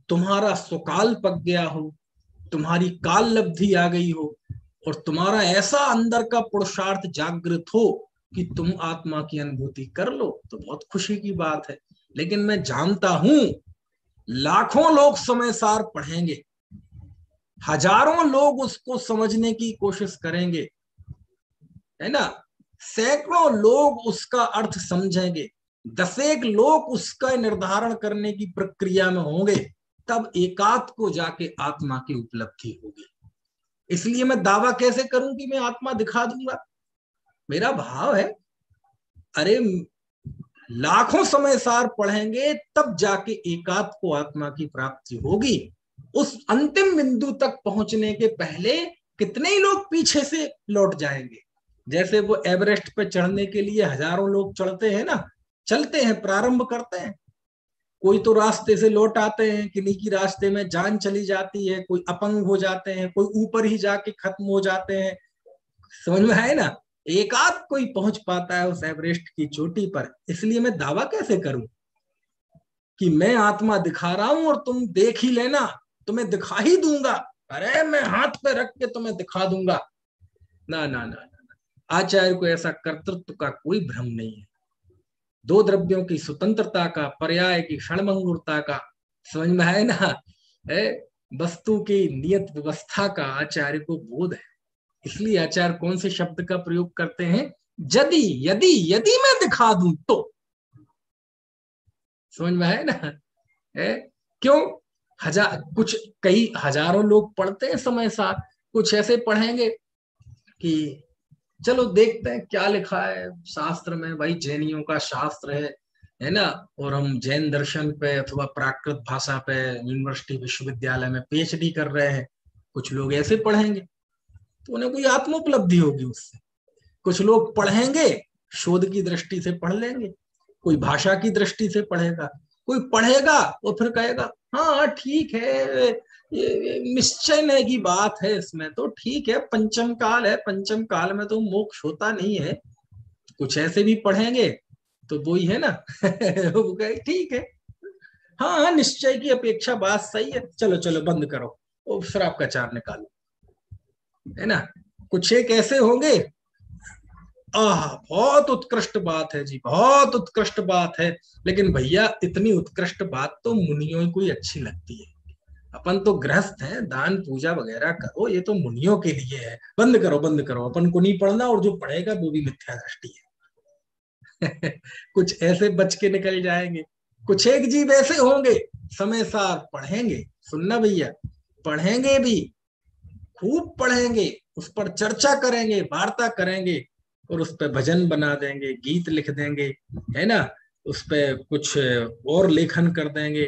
तुम्हारा स्वकाल पक गया हो, तुम्हारी काल लब्धि आ गई हो, और तुम्हारा ऐसा अंदर का पुरुषार्थ जागृत हो कि तुम आत्मा की अनुभूति कर लो, तो बहुत खुशी की बात है। लेकिन मैं जानता हूं लाखों लोग समय सार पढ़ेंगे, हजारों लोग उसको समझने की कोशिश करेंगे, है ना, सैकड़ों लोग उसका अर्थ समझेंगे, दसेक लोग उसका निर्धारण करने की प्रक्रिया में होंगे, तब एकांत को जाके आत्मा की उपलब्धि होगी। इसलिए मैं दावा कैसे करूं कि मैं आत्मा दिखा दूंगा? मेरा भाव है, अरे लाखों समय सार पढ़ेंगे तब जाके एकांत को आत्मा की प्राप्ति होगी। उस अंतिम बिंदु तक पहुंचने के पहले कितने ही लोग पीछे से लौट जाएंगे। जैसे वो एवरेस्ट पे चढ़ने के लिए हजारों लोग चढ़ते हैं ना, चलते हैं, प्रारंभ करते हैं, कोई तो रास्ते से लौट आते हैं, किन्हीं की रास्ते में जान चली जाती है, कोई अपंग हो जाते हैं, कोई ऊपर ही जाके खत्म हो जाते हैं। समझ में आए ना, एक आध कोई पहुंच पाता है उस एवरेस्ट की चोटी पर। इसलिए मैं दावा कैसे करूं कि मैं आत्मा दिखा रहा हूं और तुम देख ही लेना, तुम्हें दिखा ही दूंगा, अरे मैं हाथ पे रख के तुम्हें दिखा दूंगा। ना ना ना ना, आचार्य को ऐसा कर्तृत्व का कोई भ्रम नहीं है। दो द्रव्यों की स्वतंत्रता का, पर्याय की क्षणभंगुरता का, समझ में है ना, है वस्तु की नियत व्यवस्था का आचार्य को बोध है। इसलिए आचार्य कौन से शब्द का प्रयोग करते हैं? यदि यदि यदि मैं दिखा दूं तो। समझ में है ना, है क्यों? कुछ कई हजारों लोग पढ़ते हैं समय साथ, कुछ ऐसे पढ़ेंगे कि चलो देखते हैं क्या लिखा है शास्त्र में, भाई जैनियों का शास्त्र है ना, और हम जैन दर्शन पे अथवा प्राकृत भाषा पे यूनिवर्सिटी विश्वविद्यालय में पीएचडी कर रहे हैं। कुछ लोग ऐसे पढ़ेंगे तो उन्हें कोई आत्मोपलब्धि होगी उससे। कुछ लोग पढ़ेंगे, शोध की दृष्टि से पढ़ लेंगे, कोई भाषा की दृष्टि से पढ़ेगा, कोई पढ़ेगा और फिर कहेगा हाँ ठीक है, ये निश्चय की बात है, इसमें तो ठीक है, पंचम काल है, पंचम काल में तो मोक्ष होता नहीं है। कुछ ऐसे भी पढ़ेंगे तो वो ही है ना वो कहे ठीक है, हाँ हाँ निश्चय की अपेक्षा बात सही है, चलो चलो बंद करो और शराब का चार निकालो, है ना। कुछ एक ऐसे होंगे, बहुत उत्कृष्ट बात है जी, बहुत उत्कृष्ट बात है, लेकिन भैया इतनी उत्कृष्ट बात तो मुनियों को ही अच्छी लगती है, अपन तो गृहस्थ हैं, दान पूजा वगैरह करो, ये तो मुनियों के लिए है, बंद करो बंद करो, अपन को नहीं पढ़ना, और जो पढ़ेगा वो भी मिथ्या दृष्टि है कुछ ऐसे बच के निकल जाएंगे। कुछ एक जीव ऐसे होंगे, समय सार पढ़ेंगे, सुनना भैया, पढ़ेंगे भी, खूब पढ़ेंगे, उस पर चर्चा करेंगे, वार्ता करेंगे, और उस पर भजन बना देंगे, गीत लिख देंगे, है ना, उस पर कुछ और लेखन कर देंगे,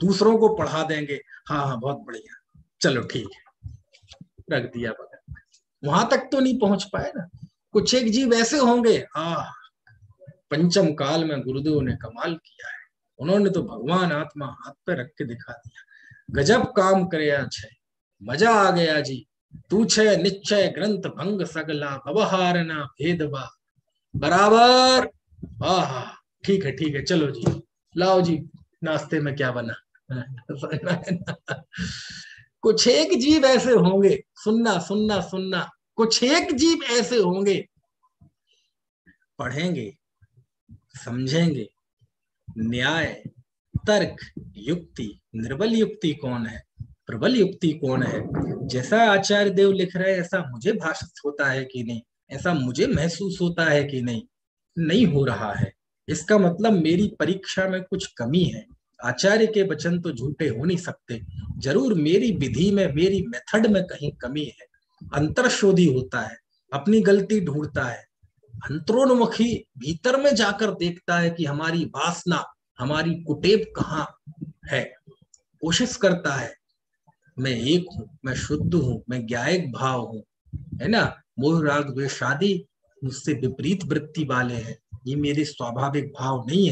दूसरों को पढ़ा देंगे, हाँ हाँ बहुत बढ़िया, चलो ठीक है, रख दिया बगल। वहां तक तो नहीं पहुंच पाए ना। कुछ एक जीव ऐसे होंगे, हाँ पंचम काल में गुरुदेव ने कमाल किया है, उन्होंने तो भगवान आत्मा हाथ पे रख के दिखा दिया, गजब काम करे छे, मजा आ गया जी, तू छे निश्चय ग्रंथ भंग सगला व्यवहारना भेदबा, बराबर, हाँ ठीक है चलो जी, लाओ जी नाश्ते में क्या बना कुछ एक जीव ऐसे होंगे, सुनना सुनना सुनना, कुछ एक जीव ऐसे होंगे, पढ़ेंगे, समझेंगे, न्याय, तर्क, युक्ति, निर्बल युक्ति कौन है, प्रबल युक्ति कौन है? जैसा आचार्य देव लिख रहे हैं ऐसा मुझे भाषित होता है कि नहीं, ऐसा मुझे महसूस होता है कि नहीं? नहीं हो रहा है। इसका मतलब मेरी परीक्षा में कुछ कमी है। आचार्य के वचन तो झूठे हो नहीं सकते। जरूर मेरी विधि में, मेरी मेथड में कहीं कमी है। अंतर्शोधी होता है, अपनी गलती ढूंढता है, अंतरोन्मुखी भीतर में जाकर देखता है कि हमारी वासना, हमारी कुटेव कहाँ है। कोशिश करता है, मैं एक हूँ, मैं शुद्ध हूँ, मैं ज्ञायक भाव हूँ, है ना। मोह राग द्वेष आदि मुझसे विपरीत वृत्ति वाले हैं, ये मेरे स्वाभाविक भाव नहीं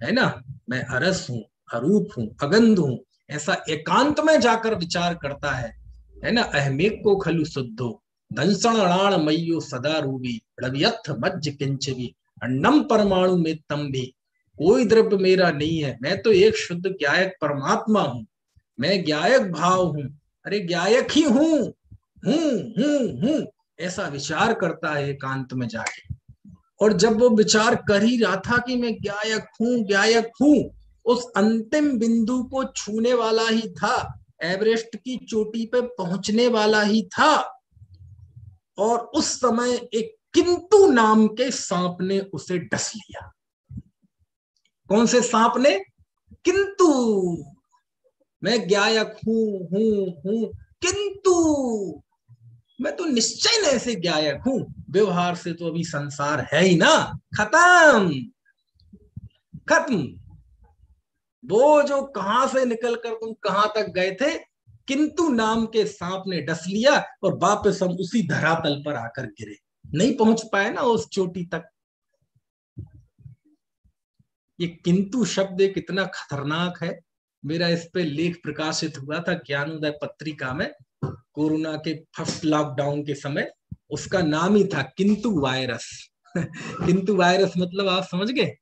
है ना। मैं अरस हूँ, अरूप हूँ, अगंध हूँ, ऐसा एकांत में जाकर विचार करता है ना। अहमेक को खलु शुद्धो दंसण राण मय्यो सदा रूबी रव्यथ मज्ज किंचवी अन्नम परमाणु में तम भी कोई द्रव्य मेरा नहीं है। मैं तो एक शुद्ध ज्ञायक परमात्मा हूँ, मैं ज्ञायक भाव हूँ, अरे ज्ञायक ही हूँ, ऐसा विचार करता है एकांत में जाके। और जब वो विचार कर ही रहा था कि मैं ज्ञायक हूँ, उस अंतिम बिंदु को छूने वाला ही था, एवरेस्ट की चोटी पे पहुंचने वाला ही था, और उस समय एक किंतु नाम के सांप ने उसे डस लिया। कौन से सांप ने? किंतु। मैं ज्ञायक हूं, किंतु मैं तो निश्चय न ऐसे ज्ञायक हूं, व्यवहार से तो अभी संसार है ही ना, खत्म। वो जो कहां से निकलकर तुम कहां तक गए थे, किंतु नाम के सांप ने डस लिया और वापस हम उसी धरातल पर आकर गिरे, नहीं पहुंच पाए ना उस चोटी तक। ये किंतु शब्द कितना खतरनाक है। मेरा इस पे लेख प्रकाशित हुआ था ज्ञानोदय पत्रिका में, कोरोना के फर्स्ट लॉकडाउन के समय। उसका नाम ही था किंतु वायरस। किंतु वायरस मतलब आप समझ गए,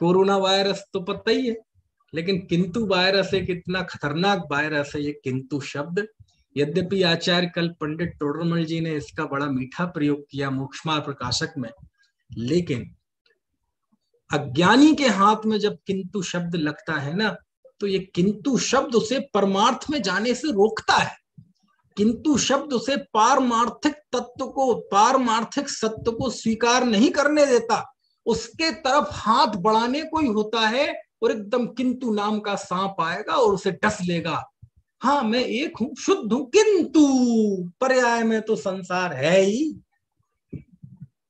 कोरोना वायरस तो पता ही है, लेकिन किंतु वायरस एक इतना खतरनाक वायरस है ये किंतु शब्द। यद्यपि आचार्य कल पंडित टोडरमल जी ने इसका बड़ा मीठा प्रयोग किया मोक्षमार्ग प्रकाशक में, लेकिन अज्ञानी के हाथ में जब किंतु शब्द लगता है ना, तो ये किंतु शब्द उसे परमार्थ में जाने से रोकता है। किंतु शब्द उसे पारमार्थिक तत्व को, पारमार्थिक सत्य को स्वीकार नहीं करने देता, उसके तरफ हाथ बढ़ाने को ही होता है, और एकदम किंतु नाम का सांप आएगा और उसे डस लेगा। हाँ मैं एक हूं, शुद्ध हूं, किंतु पर्याय में तो संसार है ही।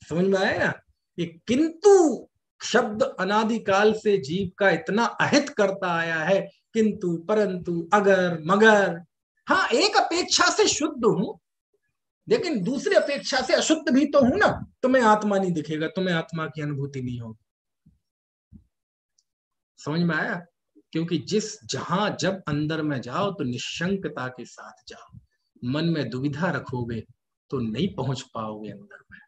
समझ में आया ना? ये किंतु शब्द अनादिकाल से जीव का इतना अहित करता आया है, किंतु परंतु अगर मगर। हाँ एक अपेक्षा से शुद्ध हूं, लेकिन दूसरी अपेक्षा से अशुद्ध भी तो हूं ना। तुम्हें आत्मा नहीं दिखेगा, तुम्हें आत्मा की अनुभूति नहीं होगी। समझ में आया? क्योंकि जहां जब अंदर में जाओ तो निशंकता के साथ जाओ। मन में दुविधा रखोगे तो नहीं पहुंच पाओगे अंदर में।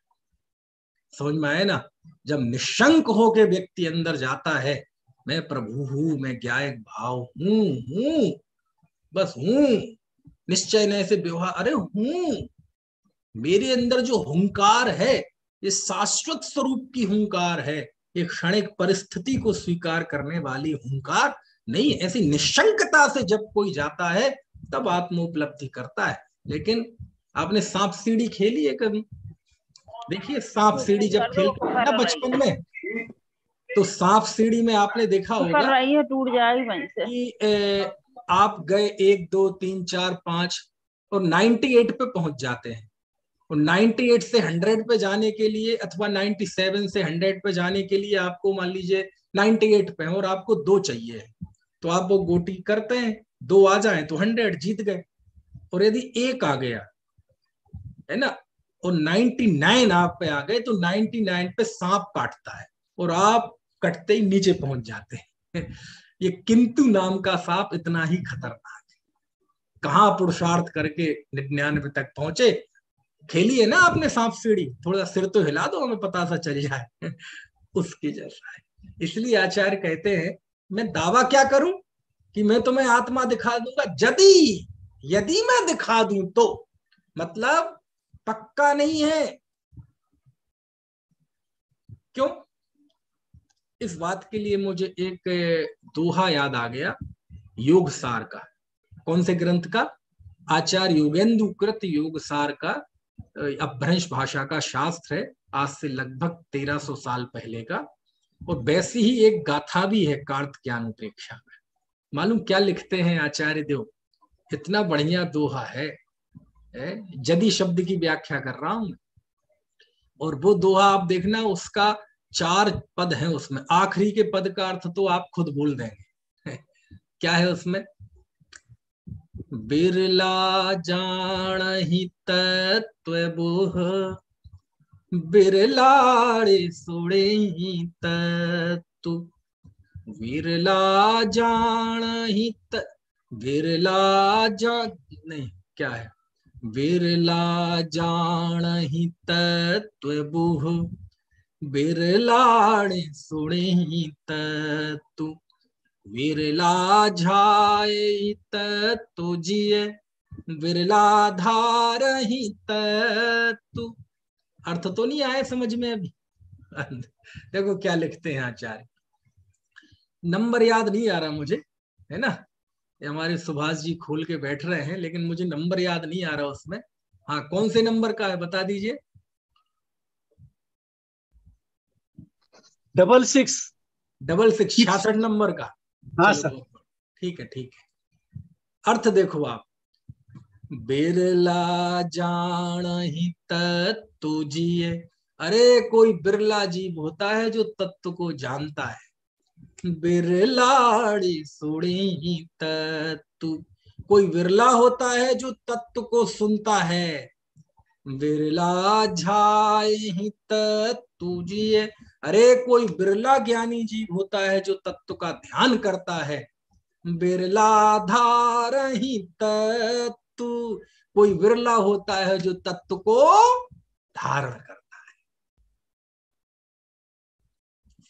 समझ में आया ना? जब निशंक होके व्यक्ति अंदर जाता है, मैं प्रभु हूं, मैं ज्ञायक भाव हूं, बस हूं, निश्चय न से व्यवहार, अरे हूं, मेरे अंदर जो हुंकार है ये शाश्वत स्वरूप की हुंकार है, एक क्षणिक परिस्थिति को स्वीकार करने वाली हुंकार नहीं। ऐसी निशंकता से जब कोई जाता है तब आत्मोपलब्धि करता है। लेकिन आपने सांप सीढ़ी खेली है कभी? देखिए सांप सीढ़ी जब खेलते हैं ना बचपन में, तो सांप सीढ़ी में आपने देखा होगा कर रही है, टूट जाएगी वहीं से कि आप गए 1 2 3 4 5 और 98 पे पहुंच जाते हैं, और 98 से 100 पे जाने के लिए, अथवा 97 से 100 पे जाने के लिए आपको मान लीजिए 98 पे है और आपको 2 चाहिए, तो आप वो गोटी करते हैं, 2 आ जाए तो 100 जीत गए। और यदि 1 आ गया है ना, और 99 आप पे आ गए, तो 99 पे सांप काटता है और आप कटते ही नीचे पहुंच जाते हैं। ये किंतु नाम का सांप इतना ही खतरनाक है। कहाँ पुरुषार्थ करके 99 तक पहुंचे। खेली है ना आपने सांप सीढ़ी? थोड़ा सिर तो हिला दो, हमें पता सा चल जाए। उसकी जैसा है। इसलिए आचार्य कहते हैं, मैं दावा क्या करूं कि मैं तुम्हें आत्मा दिखा दूंगा, यदि मैं दिखा दूं तो, मतलब पक्का नहीं है। क्यों? इस बात के लिए मुझे एक दोहा याद आ गया योग सार का। कौन से ग्रंथ का? आचार्य योगेंदु कृत योगसार का अपभ्रंश भाषा का शास्त्र है, आज से लगभग 1300 साल पहले का। और वैसी ही एक गाथा भी है कार्तिकेयानुप्रेक्षा में। मालूम क्या लिखते हैं आचार्य देव? इतना बढ़िया दोहा है, जदि शब्द की व्याख्या कर रहा हूं। और वो दोहा आप देखना, उसका 4 पद हैं उसमें, आखिरी के पद का अर्थ तो आप खुद भूल देंगे। क्या है उसमें? बिरला जाणहि तत्व बोह, बिरलाड़े सुड़े तत्तु, बिरला जाणहि बिरला नहीं, क्या है? बिरला जाणहि तत्व बोह, बिरलाड़े सुड़े तत्तु, बिरला झाए तत्तु जिए, बिरला धारहि तत्तु। अर्थ तो नहीं आए समझ में अभी? देखो क्या लिखते हैं आचार्य। नंबर याद नहीं आ रहा मुझे, है ना, ये हमारे सुभाष जी खोल के बैठ रहे हैं, लेकिन मुझे नंबर याद नहीं आ रहा उसमें। हाँ, कौन से नंबर का है बता दीजिए? 66 66 नंबर का। हाँ चलो सर। ठीक है, ठीक है। अर्थ देखो आप, बिरला जाणहि तत्तु जिए। अरे कोई बिरला जीव होता है जो तत्व को जानता है। बिरलाड़ी सुड़ी तत्तु, कोई विरला होता है जो तत्व को सुनता है। बिरला झाए तत्तु जिए, अरे कोई बिरला ज्ञानी जीव होता है जो तत्व का ध्यान करता है। बिरला धारहि तत्तु, कोई विरला होता है जो तत्व को धारण करता है।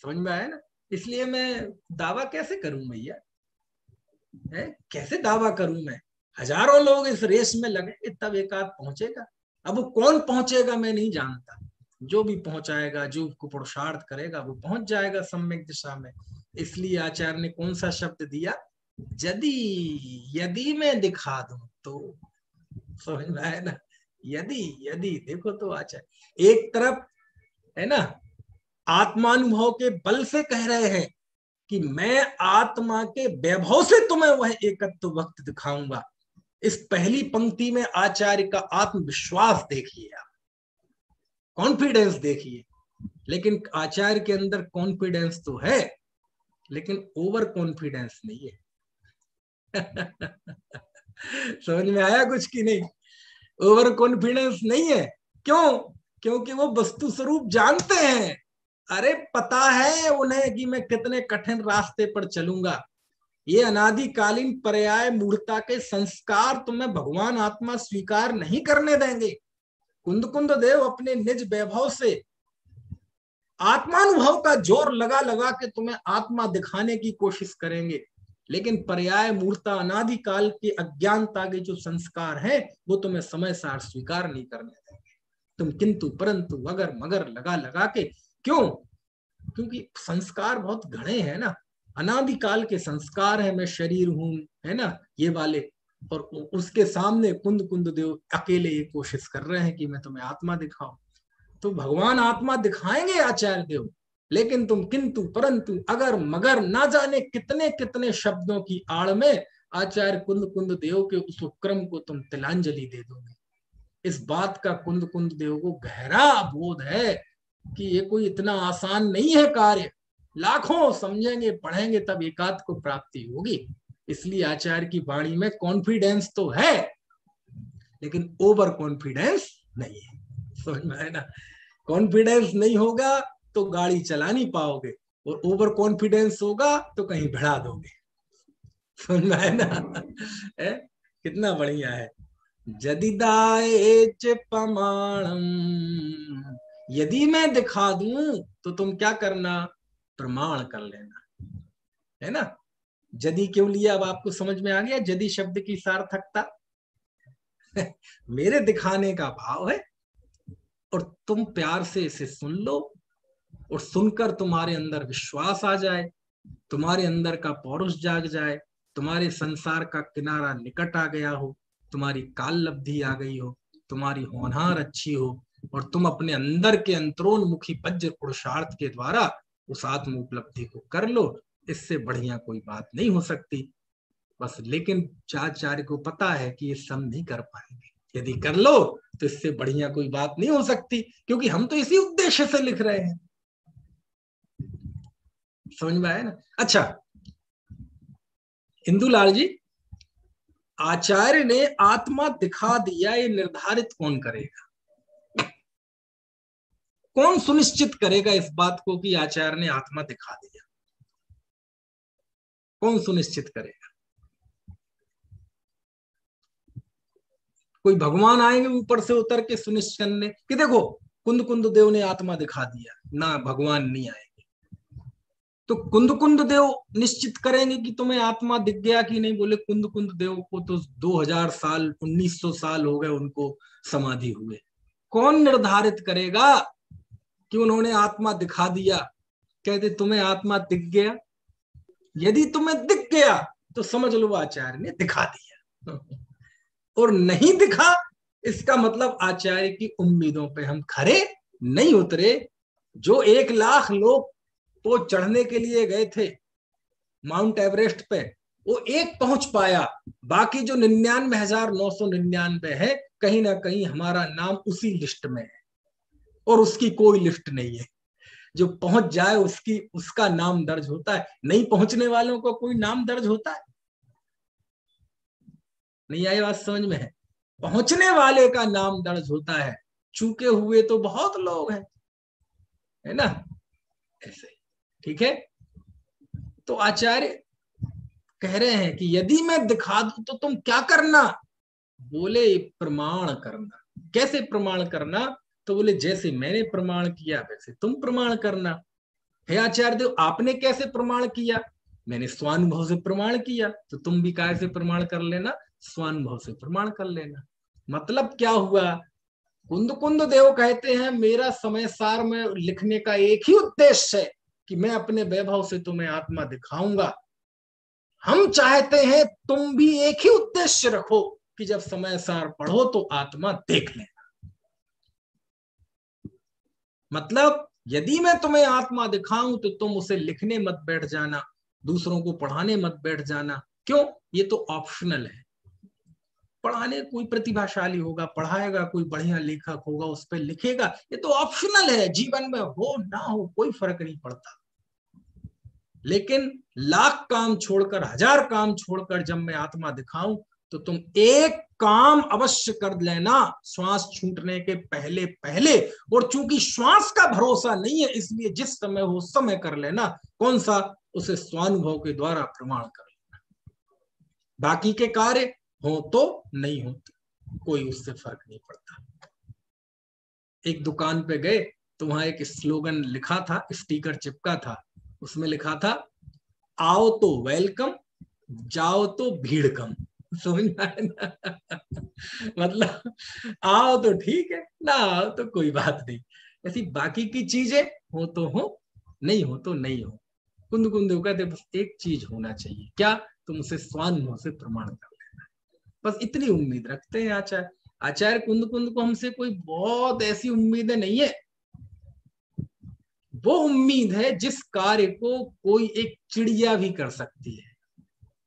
समझ में आया ना? इसलिए मैं दावा कैसे करूं भैया, कैसे दावा करूं मैं? हजारों लोग इस रेस में लगे तब एक आध पहुंचेगा। अब वो कौन पहुंचेगा मैं नहीं जानता, जो भी पहुंचाएगा, जो पुरुषार्थ करेगा वो पहुंच जाएगा सम्यक दिशा में। इसलिए आचार्य ने कौन सा शब्द दिया? यदि मैं दिखा दूं तो। समझ में आया ना? यदि देखो तो आचार्य एक तरफ है ना आत्मानुभव के बल से कह रहे हैं कि मैं आत्मा के वैभव से तुम्हें वह एकत्व वक्त दिखाऊंगा। इस पहली पंक्ति में आचार्य का आत्मविश्वास देखिए आप, कॉन्फिडेंस देखिए। लेकिन आचार्य के अंदर कॉन्फिडेंस तो है, लेकिन ओवर कॉन्फिडेंस नहीं है। समझ में आया कुछ की नहीं? ओवर कॉन्फिडेंस नहीं है। क्यों? क्योंकि वो वस्तु स्वरूप जानते हैं। अरे पता है उन्हें कि मैं कितने कठिन रास्ते पर चलूंगा। ये अनादिकालीन पर्याय मूर्ता के संस्कार तुम्हें भगवान आत्मा स्वीकार नहीं करने देंगे। कुंद देव अपने निज वैभव से आत्मानुभव का जोर लगा लगा के तुम्हें आत्मा दिखाने की कोशिश करेंगे, लेकिन पर्याय मूर्ता अनादिकाल के अज्ञानता के जो संस्कार हैं वो तुम्हें समय सार स्वीकार नहीं करने देंगे। तुम किंतु परंतु अगर मगर लगा लगा के, क्यों? क्योंकि संस्कार बहुत घने हैं ना, अनादिकाल के संस्कार है। मैं शरीर हूं, है ना, ये वाले। और उसके सामने कुंद देव अकेले ये कोशिश कर रहे हैं कि मैं तुम्हें आत्मा दिखाऊं। तो भगवान आत्मा दिखाएंगे आचार्य देव, लेकिन तुम किंतु परंतु अगर मगर ना जाने कितने कितने शब्दों की आड़ में आचार्य कुंद देव के उस उपक्रम को तुम तिलांजलि दे दोगे। इस बात का कुंद देव को गहरा बोध है कि ये कोई इतना आसान नहीं है कार्य। लाखों समझेंगे, पढ़ेंगे, तब एकांत को प्राप्ति होगी। इसलिए आचार्य की वाणी में कॉन्फिडेंस तो है, लेकिन ओवर कॉन्फिडेंस नहीं है। समझ में आया ना? कॉन्फिडेंस नहीं होगा तो गाड़ी चला नहीं पाओगे, और ओवर कॉन्फिडेंस होगा तो कहीं भिड़ा दोगे। समझ में आया ना? कितना बढ़िया है। जदिदाएच प्रमाणम, यदि मैं दिखा दूं तो तुम क्या करना? प्रमाण कर लेना, है ना? यदि क्यों लिया अब आपको समझ में आ गया? यदि शब्द की सार्थकता मेरे दिखाने का भाव है, और तुम प्यार से इसे सुन लो, और सुनकर तुम्हारे अंदर विश्वास आ जाए, तुम्हारे अंदर का पौरुष जाग जाए, तुम्हारे संसार का किनारा निकट आ गया हो, तुम्हारी काल लब्धि आ गई हो, तुम्हारी होनहार अच्छी हो, और तुम अपने अंदर के अंतरोन्मुखी वज्र पुरुषार्थ के द्वारा उस आत्म उपलब्धि को कर लो, इससे बढ़िया कोई बात नहीं हो सकती। बस लेकिन आचार्य को पता है कि ये सब नहीं कर पाएंगे, यदि कर लो तो इससे बढ़िया कोई बात नहीं हो सकती, क्योंकि हम तो इसी उद्देश्य से लिख रहे हैं। समझ में आया ना? अच्छा इंदुलाल जी, आचार्य ने आत्मा दिखा दिया, ये निर्धारित कौन करेगा? कौन सुनिश्चित करेगा इस बात को कि आचार्य ने आत्मा दिखा दिया? कौन सुनिश्चित करेगा? कोई भगवान आएंगे ऊपर से उतर के सुनिश्चित करने कि देखो कुंद कुंद देव ने आत्मा दिखा दिया? ना, भगवान नहीं आएंगे। तो कुंद कुंद देव निश्चित करेंगे कि तुम्हें आत्मा दिख गया कि नहीं? बोले कुंद कुंद देव को तो 2000 साल 1900 साल हो गए उनको समाधि हुए। कौन निर्धारित करेगा कि उन्होंने आत्मा दिखा दिया? कहते तुम्हें आत्मा दिख गया, यदि तुम्हें दिख गया तो समझ लो आचार्य ने दिखा दिया, और नहीं दिखा इसका मतलब आचार्य की उम्मीदों पे हम खरे नहीं उतरे। जो 1 लाख लोग वो चढ़ने के लिए गए थे माउंट एवरेस्ट पे, वो एक पहुंच पाया, बाकी जो 99,999 है, कहीं ना कहीं हमारा नाम उसी लिस्ट में है, और उसकी कोई लिस्ट नहीं है। जो पहुंच जाए उसका नाम दर्ज होता है, नहीं पहुंचने वालों को कोई नाम दर्ज होता है? नहीं आई बात समझ में? है पहुंचने वाले का नाम दर्ज होता है, चूके हुए तो बहुत लोग हैं, है ना? ऐसे ठीक है। तो आचार्य कह रहे हैं कि यदि मैं दिखा दूं तो तुम क्या करना? बोले प्रमाण करना। कैसे प्रमाण करना? तो बोले जैसे मैंने प्रमाण किया वैसे तुम प्रमाण करना। हे आचार्य देव, आपने कैसे प्रमाण किया? मैंने स्वानुभव से प्रमाण किया, तो तुम भी काय से प्रमाण कर लेना? स्वानुभव से प्रमाण कर लेना। मतलब क्या हुआ? कुंद कुंद देव कहते हैं मेरा समय सार में लिखने का एक ही उद्देश्य है कि मैं अपने वैभव से तुम्हें आत्मा दिखाऊंगा। हम चाहते हैं तुम भी एक ही उद्देश्य रखो कि जब समय सार पढ़ो तो आत्मा देख लेना। मतलब यदि मैं तुम्हें आत्मा दिखाऊं तो तुम उसे लिखने मत बैठ जाना, दूसरों को पढ़ाने मत बैठ जाना। क्यों? ये तो ऑप्शनल है। पढ़ाने कोई प्रतिभाशाली होगा, पढ़ाएगा, कोई बढ़िया लेखक होगा, उस पर लिखेगा, ये तो ऑप्शनल है। जीवन में हो ना हो कोई फर्क नहीं पड़ता। लेकिन लाख काम छोड़कर, 1000 काम छोड़कर जब मैं आत्मा दिखाऊं तो तुम एक काम अवश्य कर लेना श्वास छूटने के पहले पहले। और चूंकि श्वास का भरोसा नहीं है, इसलिए जिस समय हो उस समय कर लेना। कौन सा? उसे स्वानुभव के द्वारा प्रमाण कर लेना। बाकी के कार्य हो तो नहीं हो तो कोई उससे फर्क नहीं पड़ता। एक दुकान पे गए तो वहां एक स्लोगन लिखा था, स्टिकर चिपका था, उसमें लिखा था आओ तो वेलकम, जाओ तो भीड़ कम। समझ में आया ना? मतलब आओ तो ठीक है, ना आओ तो कोई बात नहीं। ऐसी बाकी की चीजें हो तो हो, नहीं हो तो नहीं हो। कुंद कुंद कहते बस एक चीज होना चाहिए, क्या? तुम उसे स्वानुभव से प्रमाण कर लेना। बस इतनी उम्मीद रखते हैं आचार्य। आचार्य कुंद कुंद को हमसे कोई बहुत ऐसी उम्मीदें नहीं है। वो उम्मीद है जिस कार्य को कोई एक चिड़िया भी कर सकती है,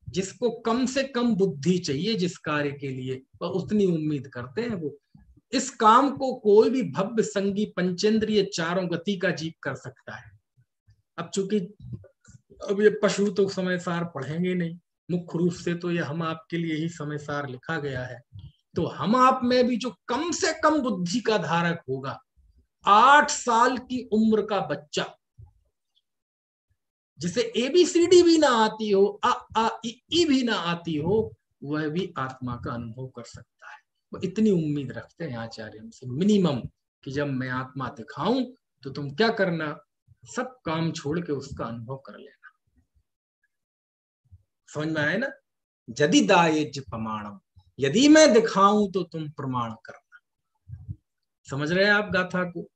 जिसको कम से कम बुद्धि चाहिए जिस कार्य के लिए, वह उतनी उम्मीद करते हैं वो। इस काम को कोई भी भव्य संगी पंचेंद्रिय चारों गति का जीव कर सकता है। अब चूंकि अब ये पशु तो समय सार पढ़ेंगे नहीं, मुख्य रूप से तो ये हम आपके लिए ही समय सार लिखा गया है। तो हम आप में भी जो कम से कम बुद्धि का धारक होगा, 8 साल की उम्र का बच्चा जिसे ABCD भी ना आती हो, आ ई भी ना आती हो, वह भी आत्मा का अनुभव कर सकता है। वो इतनी उम्मीद रखते हैं आचार्य हमसे मिनिमम कि जब मैं आत्मा दिखाऊं तो तुम क्या करना? सब काम छोड़ के उसका अनुभव कर लेना। समझ में आए ना? यदि दायज प्रमाणम, यदि मैं दिखाऊं तो तुम प्रमाण करना। समझ रहे हैं आप गाथा को?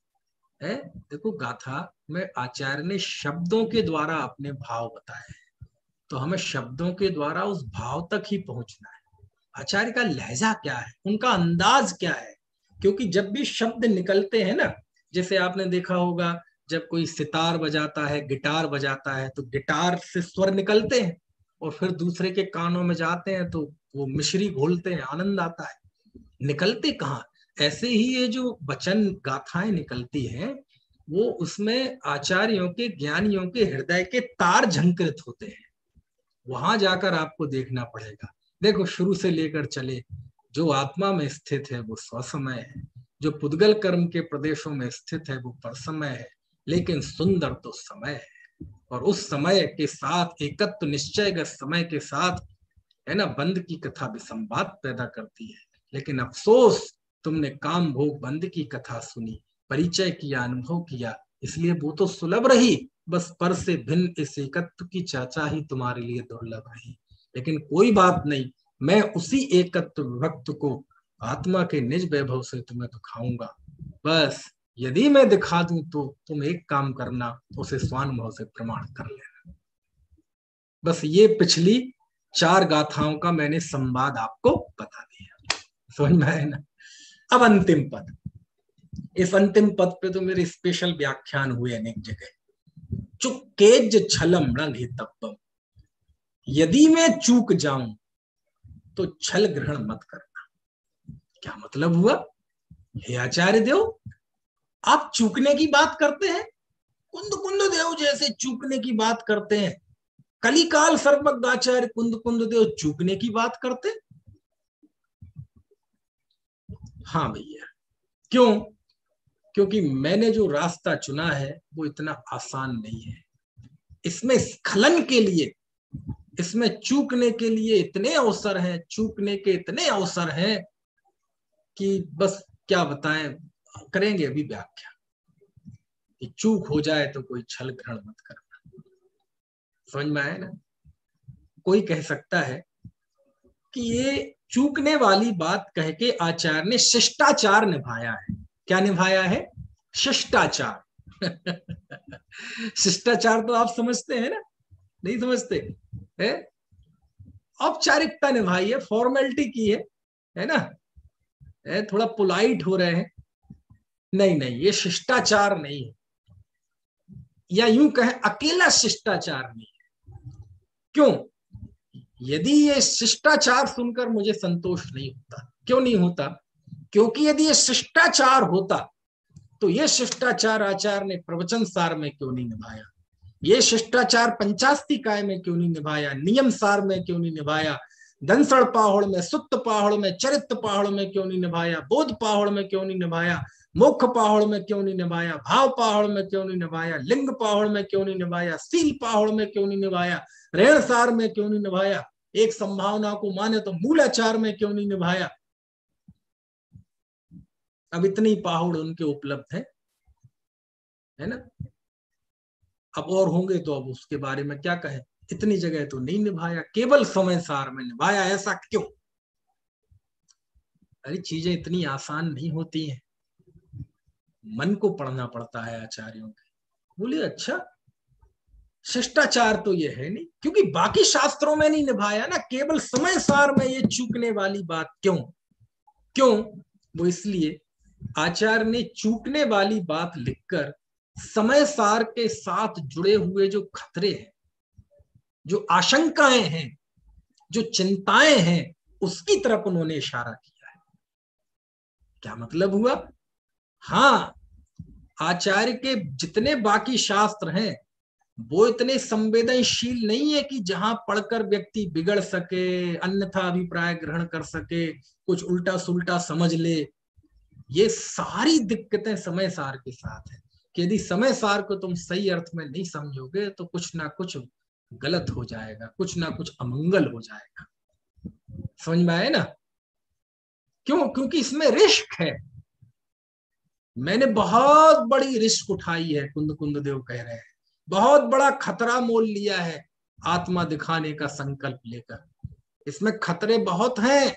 है देखो, गाथा में आचार्य ने शब्दों के द्वारा अपने भाव बताए हैं। तो हमें शब्दों के द्वारा उस भाव तक ही पहुंचना है। आचार्य का लहजा क्या है, उनका अंदाज क्या है, क्योंकि जब भी शब्द निकलते हैं ना, जैसे आपने देखा होगा जब कोई सितार बजाता है, गिटार बजाता है, तो गिटार से स्वर निकलते हैं और फिर दूसरे के कानों में जाते हैं तो वो मिश्री घोलते हैं, आनंद आता है। निकलते कहाँ, ऐसे ही ये जो वचन गाथाएं निकलती हैं वो उसमें आचार्यों के, ज्ञानियों के हृदय के तार झंकृत होते हैं। वहां जाकर आपको देखना पड़ेगा। देखो शुरू से लेकर चले, जो आत्मा में स्थित है वो स्वसमय है, जो पुद्गल कर्म के प्रदेशों में स्थित है वो परसमय है, लेकिन सुंदर तो समय है। और उस समय के साथ एकत्व निश्चय के समय के साथ है ना, बंद की कथा विसंवाद पैदा करती है। लेकिन अफसोस तुमने काम भोग बंद की कथा सुनी, परिचय किया, अनुभव किया, इसलिए वो तो सुलभ रही, बस पर से भिन्न इस एकत्व की चर्चा ही तुम्हारे लिए दुर्लभ रही। लेकिन कोई बात नहीं, मैं उसी एकत्व विभक्त को आत्मा के निज वैभव से तुम्हें दिखाऊंगा। बस यदि मैं दिखा दूं तो तुम एक काम करना, उसे स्वानुभव से प्रमाण कर लेना। बस ये पिछली 4 गाथाओं का मैंने संवाद आपको बता दिया, समझ में आया ना। अब अंतिम पद, इस अंतिम पद पे तो मेरे स्पेशल व्याख्यान हुए अनेक जगह। चुकेज छलम न घेतब्बम, यदि मैं चूक जाऊं तो छल ग्रहण मत करना। क्या मतलब हुआ? हे आचार्य देव, आप चूकने की बात करते हैं, कुंद कुंद देव जैसे चूकने की बात करते हैं, कलिकाल सर्वज्ञाचार्य कुंद कुंद देव चूकने की बात करते? हाँ भैया। क्यों? क्योंकि मैंने जो रास्ता चुना है वो इतना आसान नहीं है। इसमें स्खलन के लिए, इसमें चूकने के लिए इतने अवसर हैं, चूकने के इतने अवसर हैं कि बस क्या बताएं, करेंगे अभी व्याख्या। कि चूक हो जाए तो कोई छल ग्रहण मत करना। समझ में आए ना? कोई कह सकता है कि ये चूकने वाली बात कह के आचार्य ने शिष्टाचार निभाया है। क्या निभाया है? शिष्टाचार। शिष्टाचार तो आप समझते हैं ना? नहीं समझते है? औपचारिकता निभाई है, फॉर्मेलिटी की है ना? थोड़ा पोलाइट हो रहे हैं। नहीं नहीं, ये शिष्टाचार नहीं है, या यूं कहें अकेला शिष्टाचार नहीं है। क्यों? यदि ये शिष्टाचार सुनकर मुझे संतोष नहीं होता। क्यों नहीं होता? क्योंकि यदि ये शिष्टाचार होता तो ये शिष्टाचार आचार्य ने प्रवचन सार में क्यों नहीं निभाया? ये शिष्टाचार पंचास्ती काय में क्यों नहीं निभाया? नियम सार में क्यों नहीं निभाया? दंसड़ पाहुड़ में, सुत्त पाहुड़ में, चरित्र पाहुड़ में क्यों नहीं निभाया? बोध पाहुड़ में क्यों नहीं निभाया? मोक्ष पाहुड़ में क्यों नहीं निभाया? भाव पाहुड़ में क्यों नहीं निभाया? लिंग पाहुड़ में क्यों नहीं निभाया? सील पाहुड़ में क्यों नहीं निभाया? ऋण सार में क्यों नहीं निभाया? एक संभावना को माने तो मूलाचार में क्यों नहीं निभाया? अब इतनी पाहुड़ उनके उपलब्ध है ना? अब और होंगे तो अब उसके बारे में क्या कहें। इतनी जगह तो नहीं निभाया, केवल समय सार में निभाया। ऐसा क्यों? अरे चीजें इतनी आसान नहीं होती हैं, मन को पढ़ना पड़ता है आचार्यों के। बोले अच्छा, शिष्टाचार तो ये है नहीं, क्योंकि बाकी शास्त्रों में नहीं निभाया ना, केवल समय सार में ये चूकने वाली बात क्यों? क्यों? वो इसलिए आचार्य ने चूकने वाली बात लिखकर समय सार के साथ जुड़े हुए जो खतरे हैं, जो आशंकाएं हैं, जो चिंताएं हैं, उसकी तरफ उन्होंने इशारा किया है। क्या मतलब हुआ? हाँ, आचार्य के जितने बाकी शास्त्र हैं वो इतने संवेदनशील नहीं है कि जहां पढ़कर व्यक्ति बिगड़ सके, अन्यथा अभिप्राय ग्रहण कर सके, कुछ उल्टा सुल्टा समझ ले। ये सारी दिक्कतें समय सार के साथ है कि यदि समय सार को तुम सही अर्थ में नहीं समझोगे तो कुछ ना कुछ गलत हो जाएगा, कुछ ना कुछ अमंगल हो जाएगा। समझ में आए ना? क्यों? क्योंकि इसमें रिस्क है। मैंने बहुत बड़ी रिस्क उठाई है, कुंद कुंद देव कह रहे हैं, बहुत बड़ा खतरा मोल लिया है आत्मा दिखाने का संकल्प लेकर। इसमें खतरे बहुत हैं।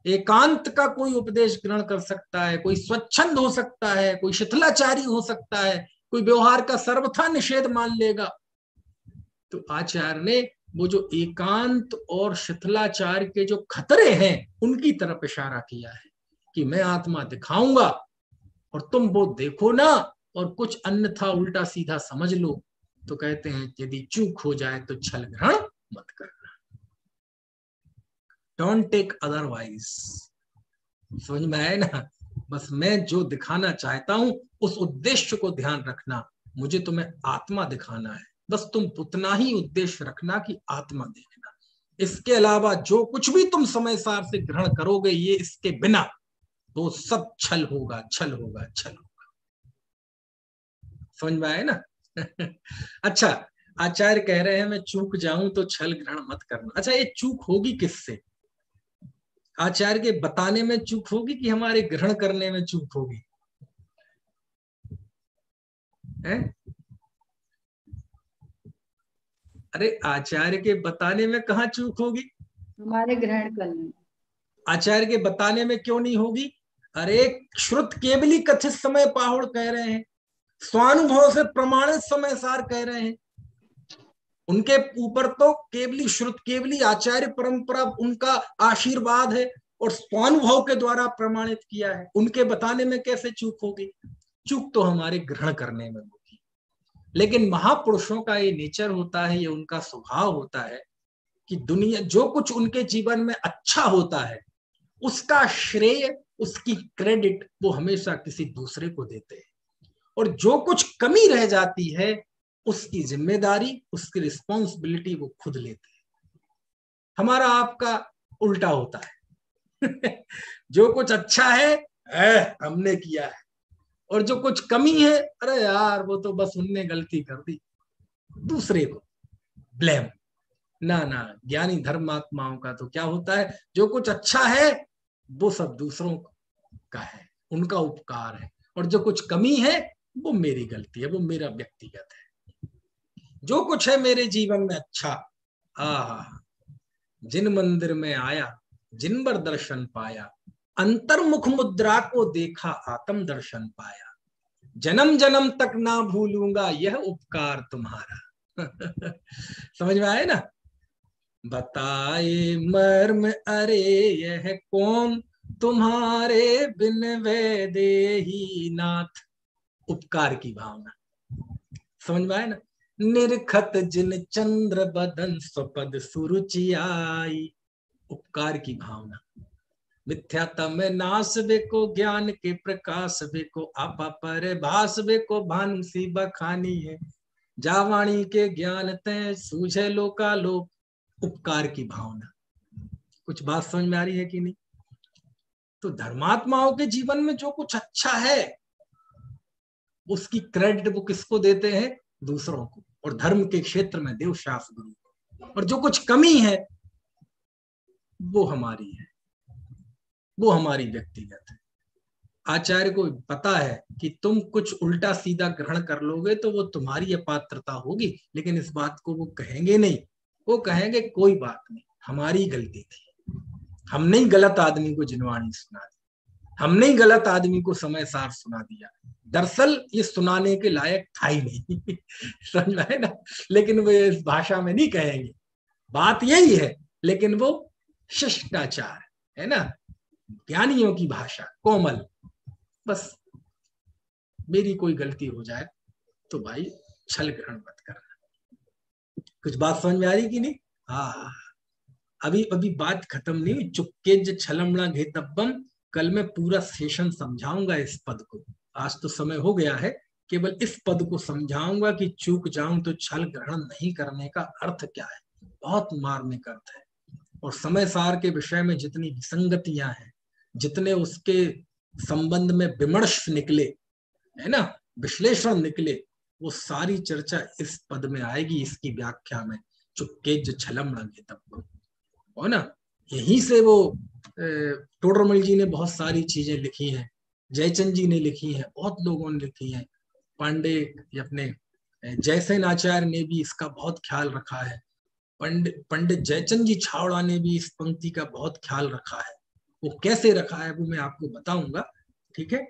एकांत का कोई उपदेश ग्रहण कर सकता है, कोई स्वच्छंद हो सकता है, कोई शिथिलाचारी हो सकता है, कोई व्यवहार का सर्वथा निषेध मान लेगा। तो आचार्य ने वो जो एकांत और शिथिलाचार के जो खतरे हैं उनकी तरफ इशारा किया है कि मैं आत्मा दिखाऊंगा और तुम वो देखो ना और कुछ अन्यथा उल्टा सीधा समझ लो। तो कहते हैं यदि चूक हो जाए तो छल ग्रहण मत करना, डोंट टेक अदरवाइज। समझ में आए ना? बस मैं जो दिखाना चाहता हूं उस उद्देश्य को ध्यान रखना, मुझे तुम्हें आत्मा दिखाना है, बस तुम उतना ही उद्देश्य रखना कि आत्मा देखना। इसके अलावा जो कुछ भी तुम समय सार से ग्रहण करोगे ये इसके बिना, तो सब छल होगा, छल होगा, छल होगा। समझ में आए ना? अच्छा, आचार्य कह रहे हैं मैं चूक जाऊं तो छल ग्रहण मत करना। अच्छा, ये चूक होगी किससे? आचार्य के बताने में चूक होगी कि हमारे ग्रहण करने में चूक होगी? है? अरे आचार्य के बताने में कहाँ चूक होगी? हमारे ग्रहण करने। आचार्य के बताने में क्यों नहीं होगी? अरे श्रुत केवली कथित समय पाहुड़ कह रहे हैं, स्वानुभव से प्रमाणित समय सार कह रहे हैं। उनके ऊपर तो केवली श्रुत केवली आचार्य परंपरा उनका आशीर्वाद है और स्वानुभव के द्वारा प्रमाणित किया है। उनके बताने में कैसे चूक होगी? चूक तो हमारे ग्रहण करने में होगी। लेकिन महापुरुषों का ये नेचर होता है, ये उनका स्वभाव होता है कि दुनिया जो कुछ उनके जीवन में अच्छा होता है उसका श्रेय, उसकी क्रेडिट वो हमेशा किसी दूसरे को देते हैं, और जो कुछ कमी रह जाती है उसकी जिम्मेदारी, उसकी रिस्पॉन्सिबिलिटी वो खुद लेते हैं। हमारा आपका उल्टा होता है। जो कुछ अच्छा है हमने किया है, और जो कुछ कमी है अरे यार वो तो बस उनने गलती कर दी, दूसरे को ब्लेम। ना ना, ज्ञानी धर्मात्माओं का तो क्या होता है, जो कुछ अच्छा है वो सब दूसरों का है, उनका उपकार है, और जो कुछ कमी है वो मेरी गलती है, वो मेरा व्यक्तिगत है। जो कुछ है मेरे जीवन में अच्छा, जिन मंदिर में आया, जिन पर दर्शन पाया, अंतर्मुख मुद्रा को देखा, आत्म दर्शन पाया, जन्म जन्म तक ना भूलूंगा यह उपकार तुम्हारा। समझ में आए ना? बताए मर्म अरे यह कौन, तुम्हारे बिन वे देही नाथ। उपकार की भावना समझ में आए ना? निरखत जिन चंद्र बदन स्वपद सुरुचि आई। उपकार की भावना। मिथ्याता में नाश बेको, ज्ञान के प्रकाश बेको, आपा पर भास बेको, भानु सी बखानी है, जावाणी के ज्ञान ते सूझे लोका लोक। उपकार की भावना। कुछ बात समझ में आ रही है कि नहीं? तो धर्मात्माओं के जीवन में जो कुछ अच्छा है उसकी क्रेडिट वो किसको देते हैं? दूसरों को, और धर्म के क्षेत्र में देव शास्त्र गुरु को। और जो कुछ कमी है वो हमारी है, वो हमारी व्यक्तिगत है। आचार्य को पता है कि तुम कुछ उल्टा सीधा ग्रहण कर लोगे तो वो तुम्हारी अपात्रता होगी, लेकिन इस बात को वो कहेंगे नहीं। वो कहेंगे कोई बात नहीं, हमारी गलती थी, हमने ही गलत आदमी को जिनवाणी सुना दी, हमने ही गलत आदमी को समय सार सुना दिया, दरअसल ये सुनाने के लायक था ही नहीं। समझ में आए ना? लेकिन वो इस भाषा में नहीं कहेंगे, बात यही है, लेकिन वो शिष्टाचार है ना, ज्ञानियों की भाषा, कोमल। बस मेरी कोई गलती हो जाए तो भाई छल ग्रहण मत करना। कुछ बात समझ में आ रही कि नहीं? हाँ, अभी अभी बात खत्म नहीं हुई। चुक्के छलमणा घेतब्बम, कल मैं पूरा सेशन समझाऊंगा इस पद को। आज तो समय हो गया है, केवल इस पद को समझाऊंगा कि चूक जाऊं तो छल ग्रहण नहीं करने का अर्थ क्या है। बहुत मार्मिक अर्थ है, और समय सार के विषय में जितनी विसंगतियां हैं, जितने उसके संबंध में विमर्श निकले है ना, विश्लेषण निकले, वो सारी चर्चा इस पद में आएगी, इसकी व्याख्या में। चुक्के छलमणा घेतब्बम हो ना, यहीं से वो टोडरमल जी ने बहुत सारी चीजें लिखी हैं, जयचंद जी ने लिखी हैं, बहुत लोगों ने लिखी हैं, पांडे अपने जयसेन आचार्य ने भी इसका बहुत ख्याल रखा है, पंडित जयचंद जी छावड़ा ने भी इस पंक्ति का बहुत ख्याल रखा है। वो कैसे रखा है वो मैं आपको बताऊंगा, ठीक है?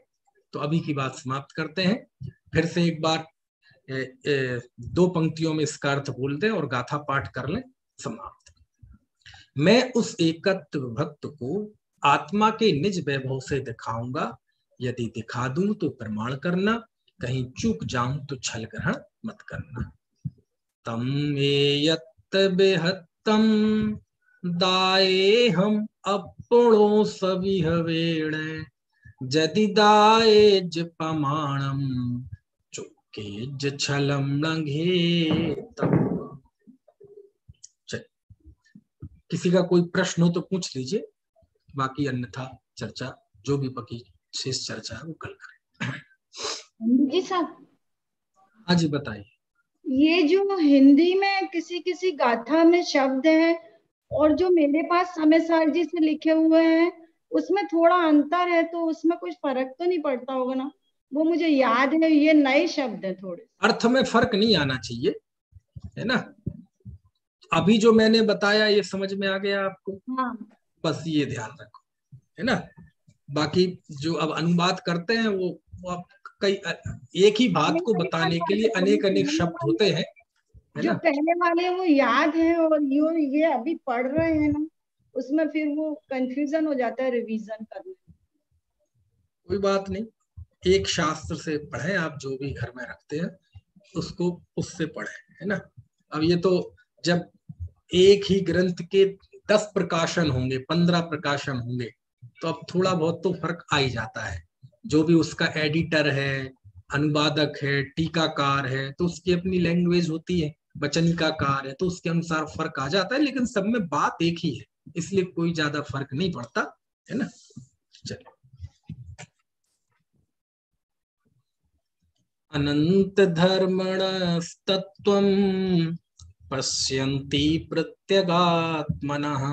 तो अभी की बात समाप्त करते हैं। फिर से एक बार दो पंक्तियों में इसका अर्थ बोल दें और गाथा पाठ कर लें, समाप्त। मैं उस एकत्व भक्त को आत्मा के निज वैभव से दिखाऊंगा, यदि दिखा दूं तो प्रमाण करना, कहीं चूक जाऊं तो छल ग्रहण मत करना। तम एयत्त बेहत्तम दाये हम अपुणो सविहवेण, जदि दाये ज प्रमाणम चुके ज छलम लंघे तम। किसी का कोई प्रश्न हो तो पूछ लीजिए, बाकी अन्यथा चर्चा जो भी बाकी शेष चर्चा है वो कल करें। जी साहब, हाँ जी बताइए। ये जो हिंदी में किसी किसी गाथा में शब्द है और जो मेरे पास समय सार जी से लिखे हुए हैं उसमें थोड़ा अंतर है, तो उसमें कुछ फर्क तो नहीं पड़ता होगा ना? वो मुझे याद है, ये नए शब्द है थोड़े। अर्थ में फर्क नहीं आना चाहिए, है ना। अभी जो मैंने बताया ये समझ में आ गया आपको? हाँ, बस ये ध्यान रखो, है ना। बाकी जो अब अनुवाद करते हैं वो आप कई एक ही बात को बताने के लिए अनेक अनेक शब्द होते हैं, है जो ना। पहले वाले वो याद है और ये अभी पढ़ रहे हैं ना, उसमें फिर वो कंफ्यूजन हो जाता है रिवीजन करने। कोई बात नहीं, एक शास्त्र से पढ़ें आप, जो भी घर में रखते हैं उसको उससे पढ़ें, है ना। अब ये तो जब एक ही ग्रंथ के 10 प्रकाशन होंगे, 15 प्रकाशन होंगे, तो अब थोड़ा बहुत तो फर्क आ ही जाता है। जो भी उसका एडिटर है, अनुवादक है, टीकाकार है, तो उसकी अपनी लैंग्वेज होती है, वचनिकाकार है, तो उसके अनुसार फर्क आ जाता है, लेकिन सब में बात एक ही है, इसलिए कोई ज्यादा फर्क नहीं पड़ता, है ना। चलो। अनंत धर्मणस्तत्त्वं पश्यन्ति प्रत्यगात्मनः,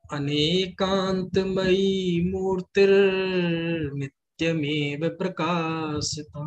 अनेकांतमयी मूर्तिर्नित्यमेव प्रकाशिता।